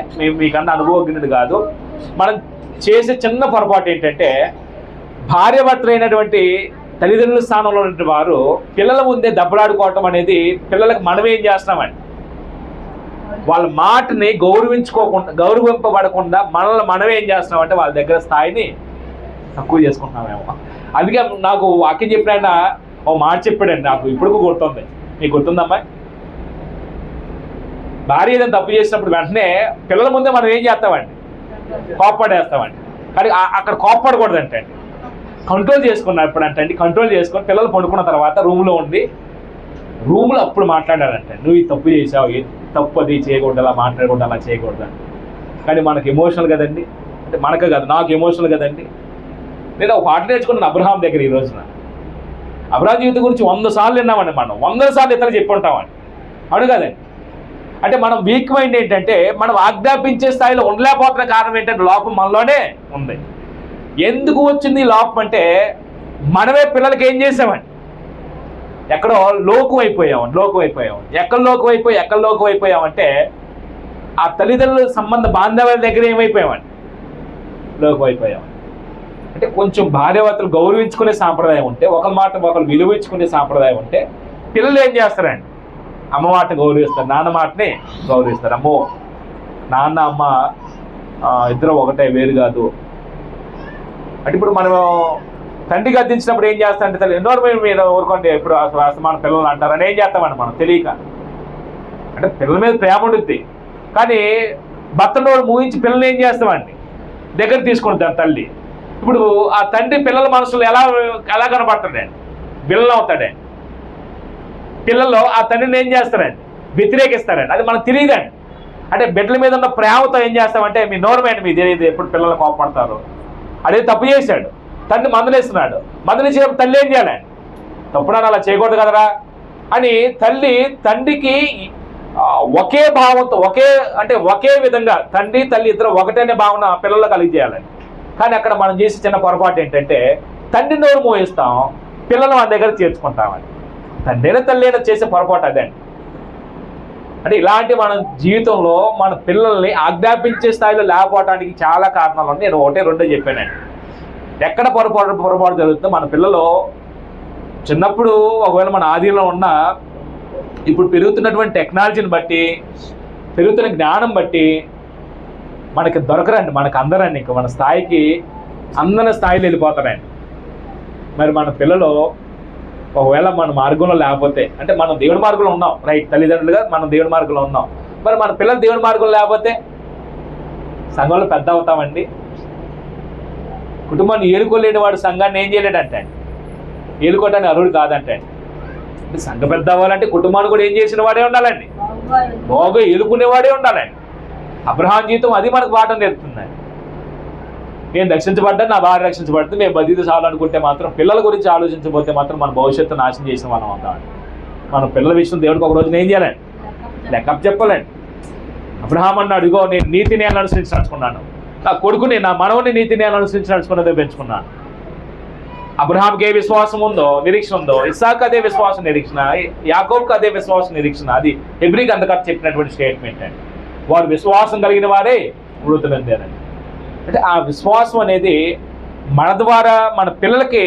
Speaker 1: మీకన్నా అనుభవజ్ఞుడు కాదు. మనం చేసే చిన్న పొరపాటు ఏంటంటే, భార్యాభర్తలైనటువంటి తల్లిదండ్రుల స్థానంలో ఉన్నటువంటి వారు పిల్లల ముందే దెబ్బలాడుకోవటం అనేది, పిల్లలకు మనం ఏం చేస్తున్నామండి, వాళ్ళ మాటని గౌరవింపబడకుండా మనల్ని మనం ఏం చేస్తున్నామంటే వాళ్ళ దగ్గర స్థాయిని తక్కువ చేసుకుంటున్నామేమో. అందుకే నాకు వాక్యం చెప్పిన ఓ మాట చెప్పాడండి, నాకు ఇప్పుడు గుర్తుంది. మీకు గుర్తుందమ్మా? భార్య ఏదైనా తప్పు చేసినప్పుడు వెంటనే పిల్లల ముందే మనం ఏం చేస్తామండి, కోప్పడేస్తామండి. కానీ అక్కడ కోప్పడకూడదంటే అండి, కంట్రోల్ చేసుకున్నప్పుడు అంటే కంట్రోల్ చేసుకొని పిల్లలు పడుకున్న తర్వాత రూమ్లో అప్పుడు మాట్లాడాలంటే నువ్వు ఈ తప్పు చేసావు, ఈ తప్పు అది చేయకూడదు, అలా మాట్లాడకూడదు, అలా చేయకూడదు. కానీ మనకు ఎమోషనల్ కదండి, అంటే మనకు కాదు నాకు ఎమోషనల్ కదండి. నేను ఒక పాట నేర్చుకున్నాను అబ్రహాం దగ్గర. ఈ రోజున అబ్రహాం జీవితం గురించి 100 సార్లు విన్నామండి, మనం 100 సార్లు ఇతరులు చెప్పి ఉంటామండి, అవును కదండి. అంటే మనం వీక్ మైండ్ ఏంటంటే మనం ఆజ్ఞాపించే స్థాయిలో ఉండలేకపోతున్న కారణం ఏంటంటే లోపం మనలోనే ఉంది. ఎందుకు వచ్చింది ఈ లోపం అంటే మనమే పిల్లలకి ఏం చేసామండి, ఎక్కడో లోకం అయిపోయాం. ఎక్కడ లోకం అయిపోయామంటే ఆ తల్లిదండ్రుల సంబంధ బాంధవ్యాల దగ్గర ఏమైపోయామండి, లోకం అయిపోయాం. అంటే కొంచెం భార్యాభర్తలు గౌరవించుకునే సాంప్రదాయం ఉంటే, ఒకరి మాట ఒకరు విలువించుకునే సాంప్రదాయం ఉంటే పిల్లలు ఏం చేస్తారండి, అమ్మ మాట గౌరవిస్తారు, నాన్న మాటని గౌరవిస్తారు. అమ్మో నాన్న అమ్మ ఇద్దరు ఒకటే, వేరు కాదు. అంటే ఇప్పుడు మనం తండ్రికి అద్దించినప్పుడు ఏం చేస్తామంటే తల్లి ఎన్నోరు మీద ఊరుకోండి ఎప్పుడు మన పిల్లలు అంటారని ఏం చేస్తామండి మనం తెలియక. అంటే పిల్లల మీద ప్రేమ ఉంటుంది, కానీ భర్త నోరు మూయించి పిల్లల్ని ఏం చేస్తామండి దగ్గర తీసుకుంటారు తల్లి. ఇప్పుడు ఆ తండ్రి పిల్లల మనసులో ఎలా కనబడతాడండి, విలన్ అవుతాడండి. పిల్లల్లో ఆ తండ్రిని ఏం చేస్తారండి, వ్యతిరేకిస్తారండి. అది మనకు తెలియదండి. అంటే బిడ్డల మీద ఉన్న ప్రేమతో ఏం చేస్తామంటే మీ నోరమేంటి మీ తెలియదు, ఎప్పుడు పిల్లలు కోపడతారు. అదే తప్పు చేశాడు, తండ్రి మందలిస్తున్నాడు, మందలించినప్పుడు తల్లి ఏం చేయాలండి, తప్పుడని అలా చేయకూడదు కదరా అని తండ్రికి ఒకే భావంతో ఒకే విధంగా తండ్రి తల్లి ఇద్దరు ఒకటేనే భావన పిల్లల్లో కలిగజేయాలండి. కానీ అక్కడ మనం చేసే చిన్న పొరపాటు ఏంటంటే తండ్రి నోరు మోయిస్తాం, పిల్లలు మన దగ్గర చేర్చుకుంటామని. తండ్రి తల్లి అయినా చేసే పొరపాటు అదండి. అంటే ఇలాంటి మన జీవితంలో మన పిల్లల్ని ఆజ్ఞాపించే స్థాయిలో లేకపోవడానికి చాలా కారణాలు ఉన్నాయి. నేను 1-2 చెప్పానండి. ఎక్కడ పొరపాటు జరుగుతుందో మన పిల్లలు చిన్నప్పుడు ఒకవేళ మన ఆధీనంలో ఉన్న ఇప్పుడు పెరుగుతున్నటువంటి టెక్నాలజీని బట్టి, పెరుగుతున్న జ్ఞానం బట్టి మనకి దొరకరండి, మనకు అందరండి. ఇంకా మన స్థాయికి అందరి స్థాయిలో వెళ్ళిపోతారండి. మరి మన పిల్లలు ఒకవేళ మన మార్గంలో లేకపోతే, అంటే మనం దేవుడి మార్గంలో ఉన్నాం, రైట్, తల్లిదండ్రులుగా మనం దేవుడి మార్గంలో ఉన్నాం. మరి మన పిల్లలు దేవుడి మార్గంలో లేకపోతే సంఘంలో పెద్ద అవుతామండి. కుటుంబాన్ని ఏలుకోలేని వాడు సంఘాన్ని ఏం చేయలేడంటే, ఏలుకోవటానికి అర్హుడు కాదంటే. సంఘ పెద్ద అవ్వాలంటే కుటుంబాన్ని కూడా ఏం చేసిన వాడే ఉండాలండి, బాగా ఏలుకునేవాడే ఉండాలండి. అబ్రహాం జీవితం అది మనకు పాఠం నేర్పుతుందండి. నేను రక్షించబడ్డా, నా భార్య రక్షించబడితే మేము బతికి చాలనుకుంటే మాత్రం, పిల్లల గురించి ఆలోచించబోతే మాత్రం మన భవిష్యత్తు నాశనం చేసిన మనం అవుతామండి. మన పిల్లల విషయం దేవుడికి ఒక రోజున ఏం చేయాలండి, లెక్క చెప్పాలండి. అబ్రహాం అన్నాడు, ఇగో నేను నీతి న్యాయాలను అనుసరించి నడుచుకున్నాను, నా కొడుకుని నా మనవుని నీతి న్యాయాలను అనుసరించి నడుచుకున్నదే పెంచుకున్నాను. అబ్రహాంకి ఏ విశ్వాసం ఉందో, నిరీక్షణ ఉందో, ఇస్సాకు అదే విశ్వాసం నిరీక్షణ, యాకోబుకు అదే విశ్వాసం నిరీక్షణ. అది హెబ్రీకి అంతకథ చెప్పినటువంటి స్టేట్మెంట్ అండి. వారు విశ్వాసం కలిగిన వారే మృతి పొందారండి. అంటే ఆ విశ్వాసం అనేది మన ద్వారా మన పిల్లలకి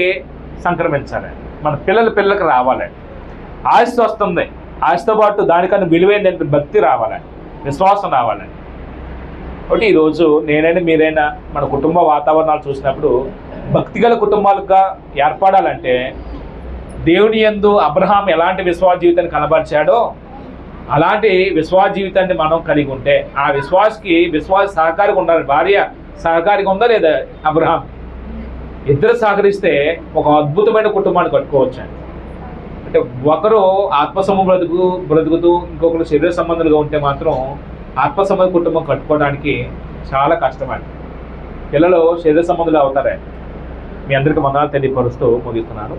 Speaker 1: సంక్రమించాలండి, మన పిల్లలకి రావాలండి. ఆస్తి వస్తుంది, ఆస్తితో పాటు దానికన్నా విలువైన భక్తి రావాలండి, విశ్వాసం రావాలండి. ఒకటి ఈరోజు నేనైనా మీరైనా మన కుటుంబ వాతావరణాలు చూసినప్పుడు భక్తిగల కుటుంబాలుగా ఏర్పడాలంటే దేవుని యందు అబ్రహాం ఎలాంటి విశ్వాస జీవితాన్ని కనబరిచాడో అలాంటి విశ్వాస జీవితాన్ని మనం కలిగి ఉంటే, ఆ విశ్వాస సహకారిగా ఉండాలి. భార్య సహకారిగా ఉందా లేదా, అబ్రహాం ఇద్దరు సహకరిస్తే ఒక అద్భుతమైన కుటుంబాన్ని కట్టుకోవచ్చు. అంటే ఒకరు ఆత్మసమ బ్రతుకుతూ ఇంకొకరు శరీర సంబంధాలుగా ఉంటే మాత్రం ఆత్మసంబంధ కుటుంబం కట్టుకోవడానికి చాలా కష్టమండి. పిల్లలు శరీర సంబంధులు అవుతారే. మీ అందరికీ వందనాలు తెలియపరుస్తూ ముగిస్తున్నాను.